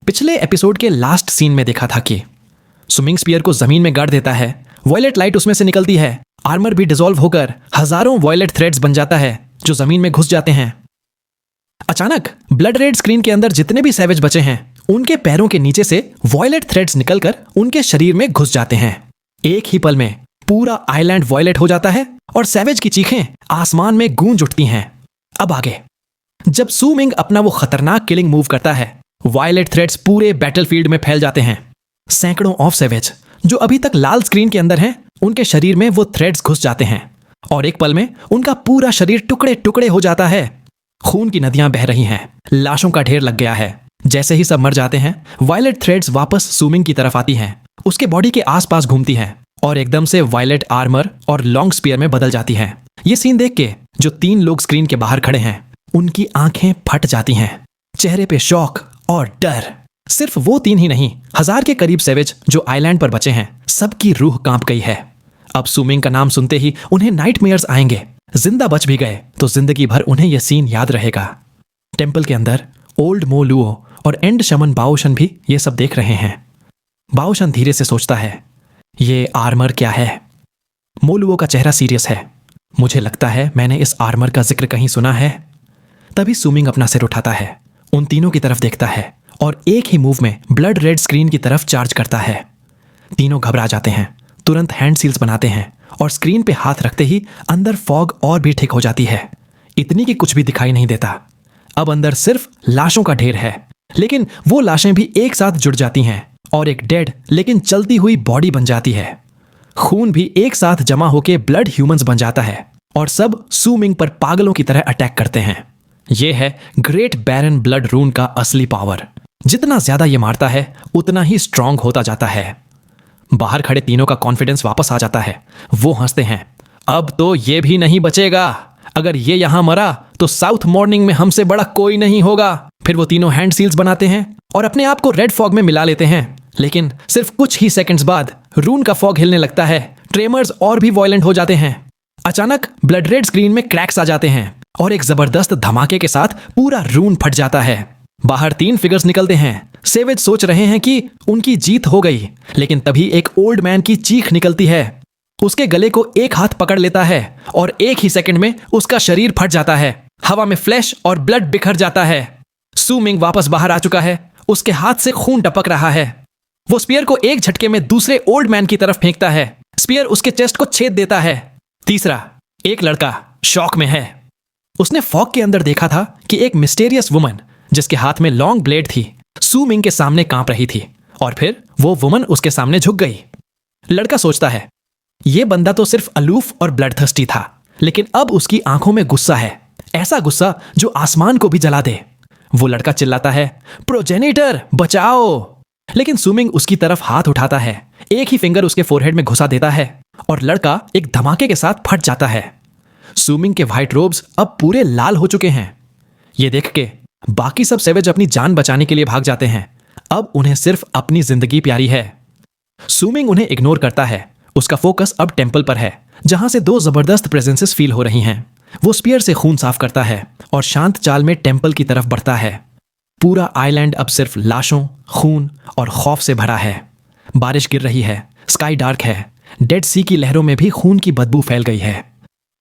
पिछले एपिसोड के last scene में देखा था कि स्विमिंग स्पीयर को जमीन में गाड़ देता है, वॉयलेट लाइट उसमें से निकलती है, आर्मर भी डिसॉल्व होकर हजारों वॉयलेट थ्रेड्स बन जाता है जो जमीन में घुस जाते हैं। अचानक ब्लड रेड स्क्रीन के अंदर जितने भी सैवेज बचे हैं उनके पैरों के नीचे से वॉयलेट थ्रेड्स निकलकर उनके शरीर में घुस जाते हैं। एक ही पल में पूरा आइलैंड वॉयलेट हो जाता है और सैवेज की चीखें आसमान में गूंज उठती हैं। अब आगे जब सू मिंग अपना वो खतरनाक किलिंग मूव करता है, वॉयलेट थ्रेड्स पूरे बैटलफील्ड में फैल जाते हैं। सैकड़ों ऑफ सैवेज जो अभी तक लाल स्क्रीन के अंदर हैं, उनके शरीर में वो थ्रेड्स घुस जाते हैं और एक पल में उनका पूरा शरीर टुकड़े टुकड़े हो जाता है। खून की नदियां बह रही हैं, लाशों का ढेर लग गया है। जैसे ही सब मर जाते हैं, वॉयलेट थ्रेड्स वापस सू मिंग की तरफ आती हैं, उसके बॉडी के आसपास घूमती हैं और एकदम से वॉयलेट आर्मर और लॉन्ग स्पीयर में बदल जाती हैं। ये सीन देख के जो 3 लोग स्क्रीन के बाहर खड़े हैं उनकी आंखें फट जाती हैं, चेहरे पे शॉक और डर। सिर्फ वो 3 ही नहीं, 1000 के करीब सैवेज जो आइलैंड पर बचे हैं, सबकी रूह कांप गई है। अब सू मिंग का नाम सुनते ही उन्हें नाइटमेयर्स आएंगे। जिंदा बच भी गए तो जिंदगी भर उन्हें यह सीन याद रहेगा। टेंपल के अंदर ओल्ड मो लुओ और एंड शमन बाओशन भी ये सब देख रहे हैं। बाओशन धीरे से सोचता है, ये आर्मर क्या है? मो लुओ का चेहरा सीरियस है। मुझे लगता है मैंने इस आर्मर का जिक्र कहीं सुना है। तभी सू मिंग अपना सिर उठाता है, उन तीनों की तरफ देखता है और एक ही मूव में ब्लड रेड स्क्रीन की तरफ चार्ज करता है। तीनों घबरा जाते हैं, तुरंत हैंड सील्स बनाते हैं और स्क्रीन पे हाथ रखते ही अंदर फॉग और भी ठीक हो जाती है, इतनी कि कुछ भी दिखाई नहीं देता। अब अंदर सिर्फ लाशों का ढेर है, लेकिन वो लाशें भी एक साथ जुड़ जाती हैं और एक डेड लेकिन चलती हुई बॉडी बन जाती है। खून भी एक साथ जमा होकर ब्लड ह्यूमंस बन जाता है और सब सू मिंग पर पागलों की तरह अटैक करते हैं। यह है ग्रेट बैरन ब्लड रून का असली पावर। जितना ज्यादा ये मारता है उतना ही स्ट्रांग होता जाता है। बाहर खड़े तीनों का कॉन्फिडेंस वापस आ जाता है। वो हंसते हैं, अब तो ये भी नहीं बचेगा। अगर ये यहां मरा तो साउथ मॉर्निंग में हमसे बड़ा कोई नहीं होगा। फिर वो तीनों हैंड सील्स बनाते हैं और अपने आप को रेड फॉग में मिला लेते हैं। लेकिन सिर्फ कुछ ही सेकंड्स बाद रून का फॉग हिलने लगता है, ट्रेमर्स और भी वॉयलेंट हो जाते हैं। अचानक ब्लड रेड स्क्रीन में क्रैक्स आ जाते हैं और एक जबरदस्त धमाके के साथ पूरा रून फट जाता है। बाहर 3 फिगर्स निकलते हैं। सैवेज सोच रहे हैं कि उनकी जीत हो गई, लेकिन तभी एक ओल्ड मैन की चीख निकलती है। उसके गले को एक हाथ पकड़ लेता है और एक ही सेकंड में उसका शरीर फट जाता है। हवा में फ्लैश और ब्लड बिखर जाता है। सू मिंग वापस बाहर आ चुका है, उसके हाथ से खून टपक रहा है। वो स्पीयर को एक झटके में दूसरे ओल्ड मैन की तरफ फेंकता है। स्पीयर उसके चेस्ट को छेद देता है। तीसरा, एक लड़का शॉक में है। उसने फॉग के अंदर देखा था कि एक मिस्टीरियस वुमन जिसके हाथ में लॉन्ग ब्लेड थी सू मिंग के सामने कांप रही थी और फिर वो वुमन उसके सामने झुक गई। लड़का सोचता है, ये बंदा तो सिर्फ अलूफ और ब्लडथर्स्टी था, लेकिन अब उसकी आंखों में गुस्सा है, ऐसा गुस्सा जो आसमान को भी जला दे। वो लड़का चिल्लाता है, प्रोजेनिटर बचाओ! लेकिन सू मिंग उसकी तरफ हाथ उठाता है, एक ही फिंगर उसके फोरहेड में घुसा देता है और लड़का एक धमाके के साथ फट जाता है। सू मिंग के व्हाइट रोब्स अब पूरे लाल हो चुके हैं। ये देख के बाकी सब सैवेज अपनी जान बचाने के लिए भाग जाते हैं। अब उन्हें सिर्फ अपनी जिंदगी प्यारी है। सू मिंग उन्हें इग्नोर करता है। उसका फोकस अब टेंपल पर है, जहां से 2 जबरदस्त प्रेजेंसेस फील हो रही हैं। वो स्पीयर से खून साफ करता है और शांत चाल में टेंपल की तरफ बढ़ता है। पूरा आइलैंड अब सिर्फ लाशों, खून और खौफ से भरा है। बारिश गिर रही है, स्काई डार्क है, डेड सी की लहरों में भी खून की बदबू फैल गई है।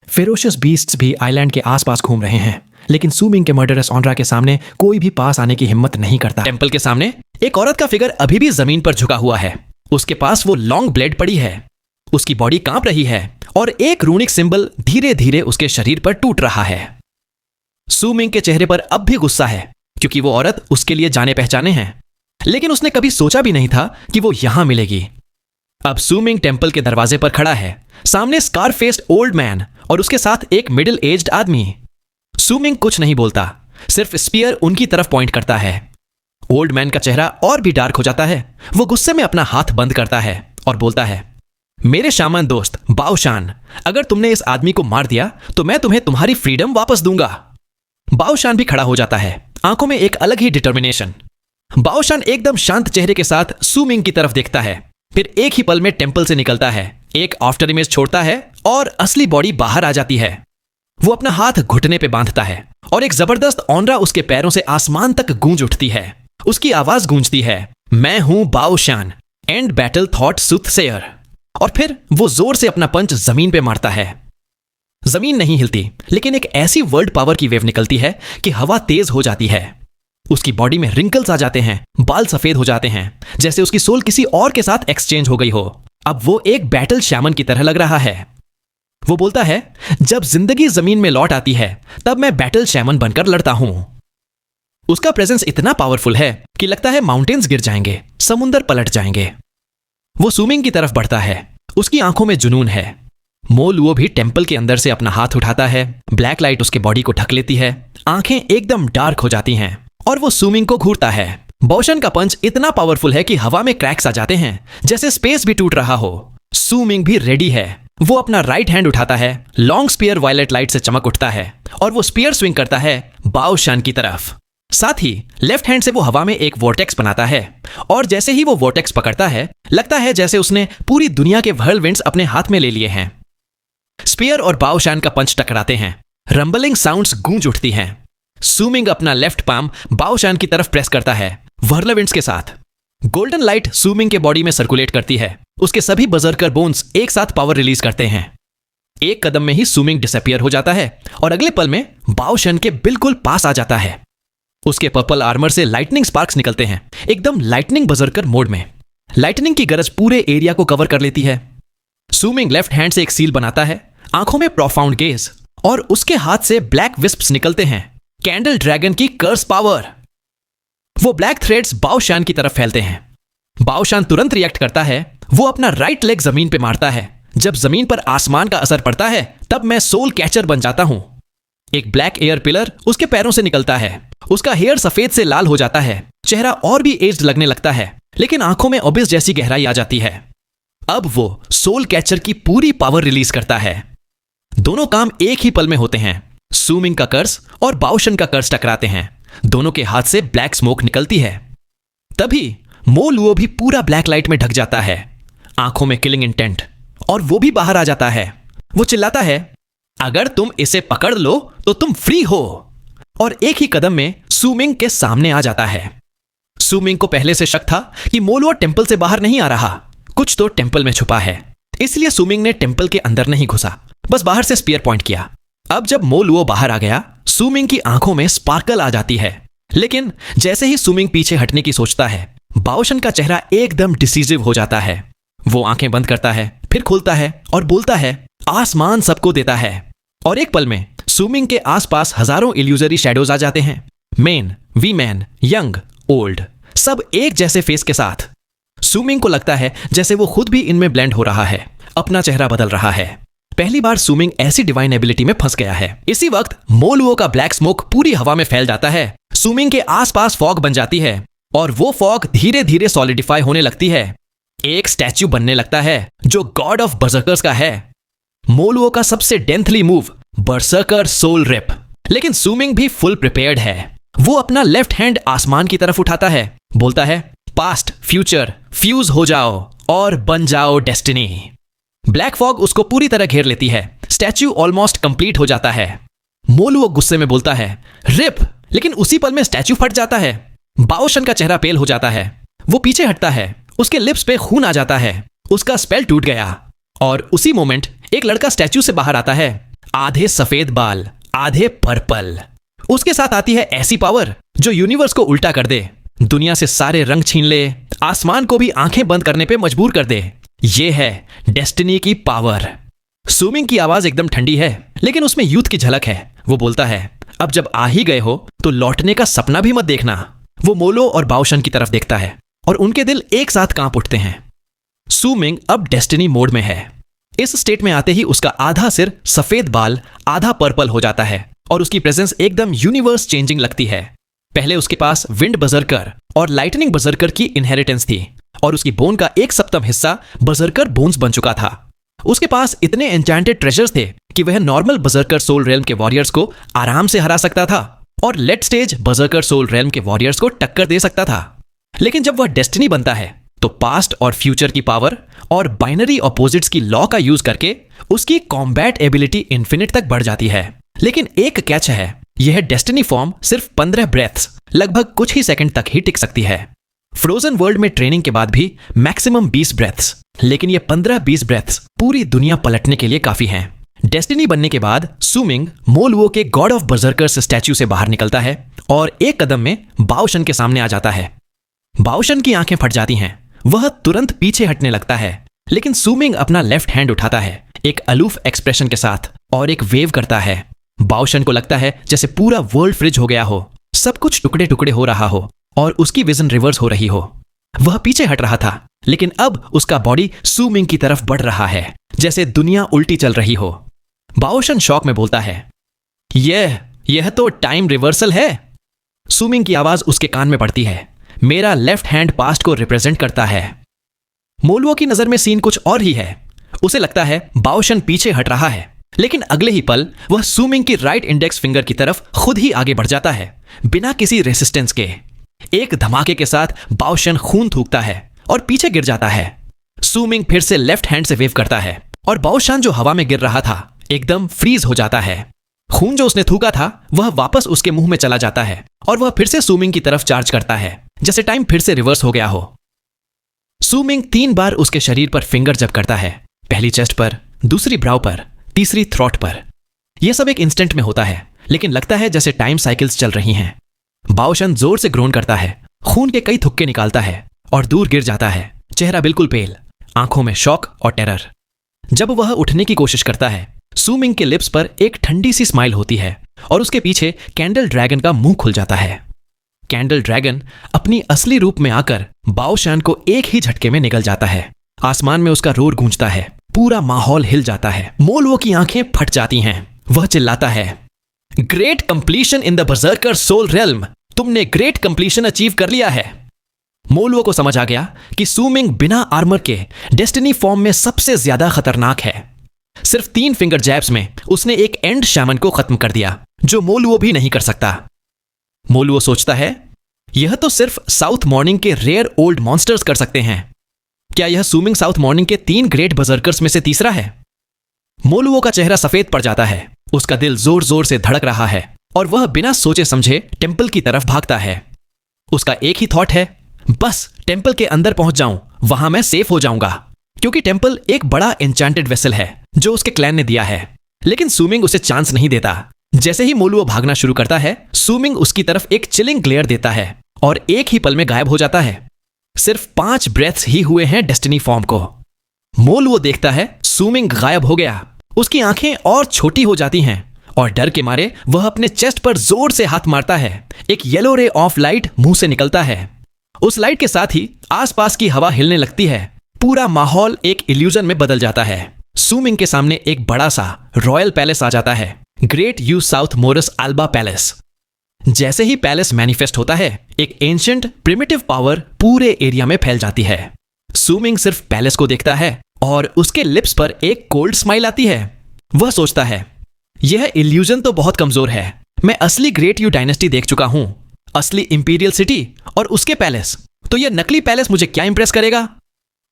फेरोशियस बीस्ट्स भी आइलैंड के आसपास घूम रहे हैं, लेकिन सू मिंग के मर्डरस ऑनरा के सामने कोई भी पास आने की हिम्मत नहीं करता। टेंपल के सामने एक औरत का फिगर अभी भी जमीन पर झुका हुआ है। उसके पास वो लॉन्ग ब्लेड पड़ी है। उसकी बॉडी कांप रही है और एक रूनिक सिंबल धीरे धीरे उसके शरीर पर टूट रहा है। सू मिंग के चेहरे पर अब भी गुस्सा है, क्योंकि वो औरत उसके लिए जाने पहचाने हैं, लेकिन उसने कभी सोचा भी नहीं था कि वो यहां मिलेगी। अब सू मिंग टेंपल के दरवाजे पर खड़ा है, सामने स्कार फेस्ड ओल्ड मैन और उसके साथ एक मिडिल एज्ड आदमी। सू मिंग कुछ नहीं बोलता, सिर्फ स्पीयर उनकी तरफ पॉइंट करता है। ओल्ड मैन का चेहरा और भी डार्क हो जाता है। वो गुस्से में अपना हाथ बंद करता है और बोलता है, मेरे शामन दोस्त बाओशान, अगर तुमने इस आदमी को मार दिया तो मैं तुम्हें तुम्हारी फ्रीडम वापस दूंगा। बाओशान भी खड़ा हो जाता है, आंखों में एक अलग ही डिटर्मिनेशन। बाओशान एकदम शांत चेहरे के साथ सू मिंग की तरफ देखता है, फिर एक ही पल में टेंपल से निकलता है, एक आफ्टर इमेज छोड़ता है और असली बॉडी बाहर आ जाती है। वो अपना हाथ घुटने पे बांधता है और एक जबरदस्त ऑनरा उसके पैरों से आसमान तक गूंज उठती है। उसकी आवाज गूंजती है, मैं हूं बाओ शान, एंड बैटल थॉट सूथसेयर। और फिर वो जोर से अपना पंच जमीन पे मारता है। जमीन नहीं हिलती, लेकिन एक ऐसी वर्ल्ड पावर की वेव निकलती है कि हवा तेज हो जाती है। उसकी बॉडी में रिंकल्स आ जाते हैं, बाल सफेद हो जाते हैं, जैसे उसकी सोल किसी और के साथ एक्सचेंज हो गई हो। अब वो एक बैटल शैमन की तरह लग रहा है। वो बोलता है, जब जिंदगी जमीन में लौट आती है तब मैं बैटल शैमन बनकर लड़ता हूं। उसका प्रेजेंस इतना पावरफुल है कि लगता है माउंटेन्स गिर जाएंगे, समुंदर पलट जाएंगे। वो सुमिंग की तरफ बढ़ता है। उसकी आंखों में जुनून है। मो लुओ भी टेंपल के अंदर से अपना हाथ उठाता है। ब्लैक लाइट उसके बॉडी को ढक लेती है। आंखें एकदम डार्क हो जाती हैं और वो सुमिंग को घूरता है। बाओशन का पंच इतना पावरफुल है कि हवा में क्रैक्स आ जाते हैं, जैसे स्पेस भी टूट रहा हो। सुमिंग भी रेडी है। वो अपना राइट हैंड उठाता है। लॉन्ग स्पीयर वायलेट लाइट से चमक उठता है और वो स्पीयर स्विंग करता है बाओशन की तरफ। साथ ही लेफ्ट हैंड से वो हवा में एक वोर्टेक्स बनाता है और जैसे ही वो वोर्टेक्स पकड़ता है, लगता है जैसे उसने पूरी दुनिया के व्हर्लविंड्स अपने हाथ में ले लिए हैं। स्पीयर और बाओशन का पंच टकराते हैं। रंबलिंग साउंड्स गूंज उठती हैं। सुमिंग अपना लेफ्ट पाम बाओशन की तरफ प्रेस करता है व्हर्लविंड्स के साथ। गोल्डन लाइट सुमिंग के बॉडी में सर्कुलेट करती है। उसके सभी बजर्कर बोन्स एक साथ पावर रिलीज करते हैं। एक कदम में ही सुमिंग डिसअपियर हो जाता है और अगले पल में बाओशन के बिल्कुल पास आ जाता है। उसके पर्पल आर्मर से लाइटनिंग स्पार्क्स निकलते हैं, एकदम लाइटनिंग बजर्कर मोड में। लाइटनिंग की गरज पूरे एरिया को कवर कर लेती है। सुमिंग लेफ्ट हैंड से एक सील बनाता है, आंखों में प्रोफाउंड गेज, और उसके हाथ से ब्लैक विस्प्स निकलते हैं, कैंडल ड्रैगन की कर्स पावर। वो ब्लैक थ्रेड्स बाओशन की तरफ फैलते हैं। बाओशन तुरंत रिएक्ट करता है। वो अपना राइट लेग जमीन पे मारता है। जब जमीन पर आसमान का असर पड़ता है तब मैं सोल कैचर बन जाता हूं। एक ब्लैक एयर पिलर उसके पैरों से निकलता है। उसका हेयर सफेद से लाल हो जाता है। चेहरा और भी एज्ड लगने लगता है, लेकिन आंखों में ओबिस जैसी गहराई आ जाती है। अब वो सोल कैचर की पूरी पावर रिलीज करता है। दोनों काम एक ही पल में होते हैं। सुमिंग का कर्स और बाओशन का कर्स टकराते हैं। दोनों के हाथ से ब्लैक स्मोक निकलती है। तभी मो लुओ भी पूरा ब्लैक लाइट में ढक जाता है, आंखों में किलिंग इंटेंट, और वो भी बाहर आ जाता है। वो चिल्लाता है, अगर तुम इसे पकड़ लो तो तुम फ्री हो, और एक ही कदम में सुमिंग के सामने आ जाता है। सुमिंग को पहले से शक था कि मो लुओ टेंपल से बाहर नहीं आ रहा, कुछ तो टेंपल में छुपा है। इसलिए सुमिंग ने टेंपल के अंदर नहीं घुसा, बस बाहर से स्पीयर पॉइंट किया। अब जब मो लुओ बाहर आ गया, सुमिंग की आंखों में स्पार्कल आ जाती है। लेकिन जैसे ही सुमिंग पीछे हटने की सोचता है, बाओशन का चेहरा एकदम डिसीजिव हो जाता है। वो आंखें बंद करता है, फिर खोलता है और बोलता है, आसमान सबको देता है। और एक पल में सुमिंग के आसपास हजारों इल्यूजरी शैडोज आ जाते हैं। मेन, वीमैन, यंग, ओल्ड, सब एक जैसे फेस के साथ। सुमिंग को लगता है जैसे वो खुद भी इनमें ब्लेंड हो रहा है, अपना चेहरा बदल रहा है। पहली बार सुमिंग ऐसी डिवाइन एबिलिटी में फंस गया है। इसी वक्त मो लुओ का ब्लैक स्मोक पूरी हवा में फैल जाता है। सुमिंग के आसपास फॉग बन जाती है और वो फॉग धीरे धीरे सॉलिडिफाई होने लगती है। एक स्टैच्यू बनने लगता है जो गॉड ऑफ बर्सर्कर्स का है। मो लुओ का सबसे डेंथली मूव, बर्सर्कर सोल रिप। लेकिन सुमिंग भी फुल प्रिपेयर्ड है। वो अपना लेफ्ट हैंड आसमान की तरफ उठाता है, बोलता है, पास्ट फ्यूचर फ्यूज हो जाओ और बन जाओ डेस्टिनी। ब्लैक फॉग उसको पूरी तरह घेर लेती है। स्टैच्यू ऑलमोस्ट कंप्लीट हो जाता है। मो लुओ गुस्से में बोलता है, रिप, लेकिन उसी पल में स्टैच्यू फट जाता है। बाओशन का चेहरा पेल हो जाता है। वो पीछे हटता है। उसके लिप्स पे खून आ जाता है। उसका स्पेल टूट गया। और उसी मोमेंट एक लड़का स्टैच्यू से बाहर आता है, आधे सफेद बाल, आधे पर्पल। उसके साथ आती है ऐसी पावर जो यूनिवर्स को उल्टा कर दे, दुनिया से सारे रंग छीन ले, आसमान को भी आंखें बंद करने पे मजबूर कर दे। ये है डेस्टिनी की पावर। सुमिंग की आवाज एकदम ठंडी है, लेकिन उसमें यूथ की झलक है। वो बोलता है, अब जब आ ही गए हो तो लौटने का सपना भी मत देखना। वो मोलो और बाओशन की तरफ देखता है और उनके दिल एक साथ कांप उठते हैं। सुमिंग अब डेस्टिनी मोड में है। इस स्टेट में आते ही उसका आधा सिर सफेद बाल, आधा पर्पल हो जाता है और उसकी प्रेजेंस एकदम यूनिवर्स चेंजिंग लगती है। पहले उसके पास विंड बजर्कर और लाइटनिंग बजर्कर की इनहेरिटेंस थी और उसकी बोन का 1/7 हिस्सा बजर्कर बोन्स बन चुका था। उसके पास इतने एन्चेंटेड ट्रेजर्स थे कि वह नॉर्मल बजर्कर सोल रेल्म के वॉरियर्स को आराम से हरा सकता था और लेट स्टेज बजर्कर सोल रेल्म के वॉरियर्स को टक्कर दे सकता था। लेकिन जब वह डेस्टिनी बनता है तो पास्ट और फ्यूचर की पावर और बाइनरी ऑपोजिट्स की लॉ का यूज करके उसकी कॉम्बैट एबिलिटी इन्फिनिट तक बढ़ जाती है। लेकिन एक कैच है, यह डेस्टिनी फॉर्म सिर्फ 15 ब्रेथ्स, लगभग कुछ ही सेकंड तक ही टिक सकती है। फ्रोजन वर्ल्ड में ट्रेनिंग के बाद भी मैक्सिमम 20 ब्रेथ्स, लेकिन ये 15-20 ब्रेथ्स पूरी दुनिया पलटने के लिए काफी हैं। डेस्टिनी बनने के बाद सुमिंग मोलवो के गॉड ऑफ बर्जर्कर्स स्टैच्यू से बाहर निकलता है और एक कदम में बाओशन के सामने आ जाता है। बाओशन की आंखें फट जाती हैं, वह तुरंत पीछे हटने लगता है, लेकिन सुमिंग अपना लेफ्ट हैंड उठाता है एक अलूफ एक्सप्रेशन के साथ और एक वेव करता है। बाओशन को लगता है जैसे पूरा वर्ल्ड फ्रिज हो गया हो, सब कुछ टुकड़े टुकड़े हो रहा हो और उसकी विजन रिवर्स हो रही हो। वह पीछे हट रहा था, लेकिन अब उसका बॉडी सुमिंग की तरफ बढ़ रहा है, जैसे दुनिया उल्टी चल रही हो। बाओशन शॉक में बोलता है, यह तो टाइम रिवर्सल है। सुमिंग की आवाज उसके कान में पड़ती है, मेरा लेफ्ट हैंड पास्ट को रिप्रेजेंट करता है। मोलवो की नजर में सीन कुछ और ही है। उसे लगता है बाओशन पीछे हट रहा है, लेकिन अगले ही पल वह सुमिंग की राइट इंडेक्स फिंगर की तरफ खुद ही आगे बढ़ जाता है, बिना किसी रेसिस्टेंस के। एक धमाके के साथ बाओशन खून थूकता है और पीछे गिर जाता है। सुमिंग फिर से लेफ्ट हैंड से वेव करता है और बाओशन जो हवा में गिर रहा था एकदम फ्रीज हो जाता है। खून जो उसने थूका था वह वापस उसके मुंह में चला जाता है और वह फिर से सुमिंग की तरफ चार्ज करता है, जैसे टाइम फिर से रिवर्स हो गया हो। सुमिंग 3 बार उसके शरीर पर फिंगर जब करता है, पहली चेस्ट पर, दूसरी ब्राउ पर, तीसरी थ्रॉट पर। यह सब एक इंस्टेंट में होता है, लेकिन लगता है जैसे टाइम साइकिल्स चल रही हैं। बाओशन जोर से ग्रोन करता है, खून के कई थुक्के निकालता है और दूर गिर जाता है, चेहरा बिल्कुल पेल, आंखों में शॉक और टेरर। जब वह उठने की कोशिश करता है, सुमिंग के लिप्स पर एक ठंडी सी स्माइल होती है और उसके पीछे कैंडल ड्रैगन का मुंह खुल जाता है। कैंडल ड्रैगन अपनी असली रूप में आकर बाओशन को एक ही झटके में निगल जाता है। आसमान में उसका रोर गूंजता है, पूरा माहौल हिल जाता है। मोलवो की आंखें फट जाती हैं। वह चिल्लाता है, great completion in the berserker soul realm. तुमने ग्रेट कंप्लीशन अचीव कर लिया है। मोलवो को समझ आ गया कि सुमिंग बिना आर्मर के डेस्टिनी फॉर्म में सबसे ज्यादा खतरनाक है। सिर्फ 3 फिंगर जैब्स में उसने एक एंड शैमन को खत्म कर दिया, जो मोलवो भी नहीं कर सकता। मोलवो सोचता है, यह तो सिर्फ साउथ मॉर्निंग के रेयर ओल्ड मॉन्स्टर्स कर सकते हैं। क्या यह सुमिंग साउथ मॉर्निंग के 3 ग्रेट बर्जर्कर्स में से तीसरा है? मोलवो का चेहरा सफेद पड़ जाता है, उसका दिल जोर जोर से धड़क रहा है और वह बिना सोचे समझे टेंपल की तरफ भागता है। उसका एक ही थॉट है, बस टेंपल के अंदर पहुंच जाऊं, वहां मैं सेफ हो जाऊंगा, क्योंकि टेंपल एक बड़ा एन्चेंटेड वेसल है जो उसके क्लैन ने दिया है। लेकिन सुमिंग उसे चांस नहीं देता। जैसे ही मोलवो भागना शुरू करता है, सुमिंग उसकी तरफ एक चिलिंग ग्लेयर देता है और एक ही पल में गायब हो जाता है। सिर्फ 5 ब्रेथ्स ही हुए हैं डेस्टिनी फॉर्म को। मोलवो देखता है सुमिंग गायब हो गया। उसकी आंखें और छोटी हो जाती हैं और डर के मारे वह अपने चेस्ट पर जोर से हाथ मारता है। एक येलो रे ऑफ लाइट मुंह से निकलता है। उस लाइट के साथ ही आसपास की हवा हिलने लगती है। पूरा माहौल एक इल्यूजन में बदल जाता है। सुमिंग के सामने एक बड़ा सा रॉयल पैलेस आ जाता है, great you south Morris alba palace. जैसे ही पैलेस मैनिफेस्ट होता है, एक एंशिएंट प्रिमिटिव पावर पूरे एरिया में फैल जाती है। सुमिंग सिर्फ पैलेस को देखता है और उसके लिप्स पर एक कोल्ड स्माइल आती है। वह सोचता है, यह इल्यूजन तो बहुत कमजोर है। मैं असली ग्रेट यू डायनेस्टी देख चुका हूं, असली इंपीरियल सिटी और उसके पैलेस, तो यह नकली पैलेस मुझे क्या इंप्रेस करेगा।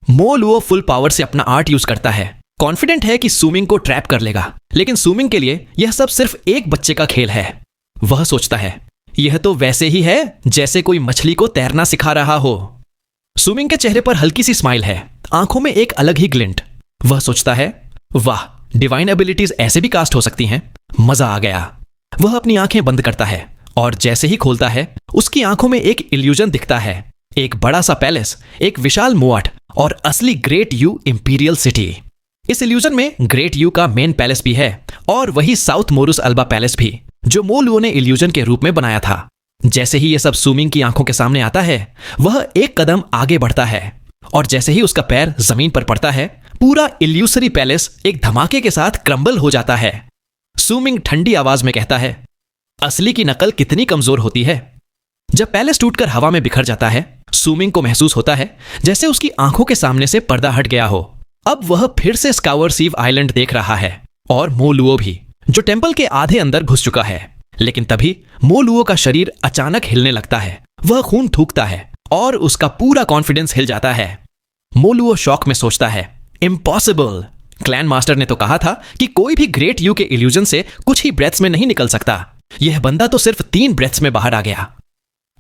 मोलवो फुल पावर से अपना आर्ट यूज करता है, कॉन्फिडेंट है कि सुमिंग को ट्रैप कर लेगा। लेकिन सुमिंग के लिए यह सब सिर्फ एक बच्चे का खेल है। वह सोचता है, यह तो वैसे ही है जैसे कोई मछली को तैरना सिखा रहा हो। सुमिंग के चेहरे पर हल्की सी स्माइल है, आंखों में एक अलग ही ग्लिंट। वह सोचता है, वाह, डिवाइन एबिलिटीज ऐसे भी कास्ट हो सकती हैं, मजा आ गया। वह अपनी आंखें बंद करता है और जैसे ही खोलता है, उसकी आंखों में एक इल्यूजन दिखता है, एक बड़ा सा पैलेस, एक विशाल मोआट और असली ग्रेट यू इंपीरियल सिटी। इस इल्यूजन में ग्रेट यू का मेन पैलेस भी है और वही साउथ मोरुस अल्बा पैलेस भी, जो मोलवो ने इल्यूजन के रूप में बनाया था। जैसे ही यह सब सुमिंग की आंखों के सामने आता है, वह एक कदम आगे बढ़ता है और जैसे ही उसका पैर जमीन पर पड़ता है, पूरा इल्यूसरी पैलेस एक धमाके के साथ क्रम्बल हो जाता है। सुमिंग ठंडी आवाज में कहता है, असली की नकल कितनी कमजोर होती है। जब पैलेस टूटकर हवा में बिखर जाता है, सुमिंग को महसूस होता है जैसे उसकी आंखों के सामने से पर्दा हट गया हो। अब वह फिर से स्कावर सीव आइलैंड देख रहा है और मोलुओ भी, जो टेंपल के आधे अंदर घुस चुका है। लेकिन तभी मोलुओ का शरीर अचानक हिलने लगता है। वह खून थूकता है और उसका पूरा कॉन्फिडेंस हिल जाता है। मोलुओ शॉक में सोचता है, इम्पॉसिबल, क्लैन मास्टर ने तो कहा था कि कोई भी ग्रेट यू के इल्यूजन से कुछ ही ब्रेथ्स में नहीं निकल सकता। यह बंदा तो सिर्फ 3 ब्रेथ्स में बाहर आ गया।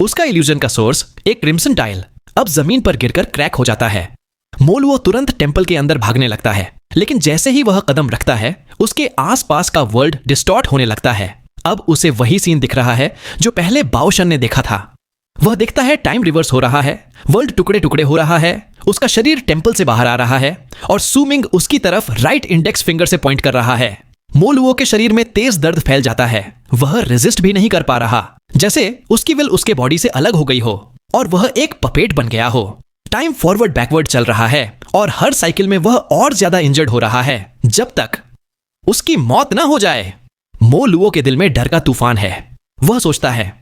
उसका इल्यूजन का सोर्स एक क्रिम्सन टाइल अब जमीन पर गिरकर क्रैक हो जाता है। मोलुओ तुरंत टेंपल के अंदर भागने लगता है, लेकिन जैसे ही वह कदम रखता है उसके आसपास का वर्ल्ड डिस्टॉर्ट होने लगता है। अब उसे वही सीन दिख रहा है जो पहले बाओशन ने देखा था। वह देखता है टाइम रिवर्स हो रहा है, वर्ल्ड टुकड़े टुकड़े हो रहा है, उसका शरीर टेंपल से बाहर आ रहा है और सुमिंग उसकी तरफ राइट इंडेक्स फिंगर से पॉइंट कर रहा है। मोलुओ के शरीर में तेज दर्द फैल जाता है। वह रेजिस्ट भी नहीं कर पा रहा, जैसे उसकी विल उसके बॉडी से अलग हो गई हो और वह एक पपेट बन गया हो। टाइम फॉरवर्ड बैकवर्ड चल रहा है और हर साइकिल में वह और ज्यादा इंजर्ड हो रहा है जब तक उसकी मौत ना हो जाए। मोलुओ के दिल में डर का तूफान है। वह सोचता है,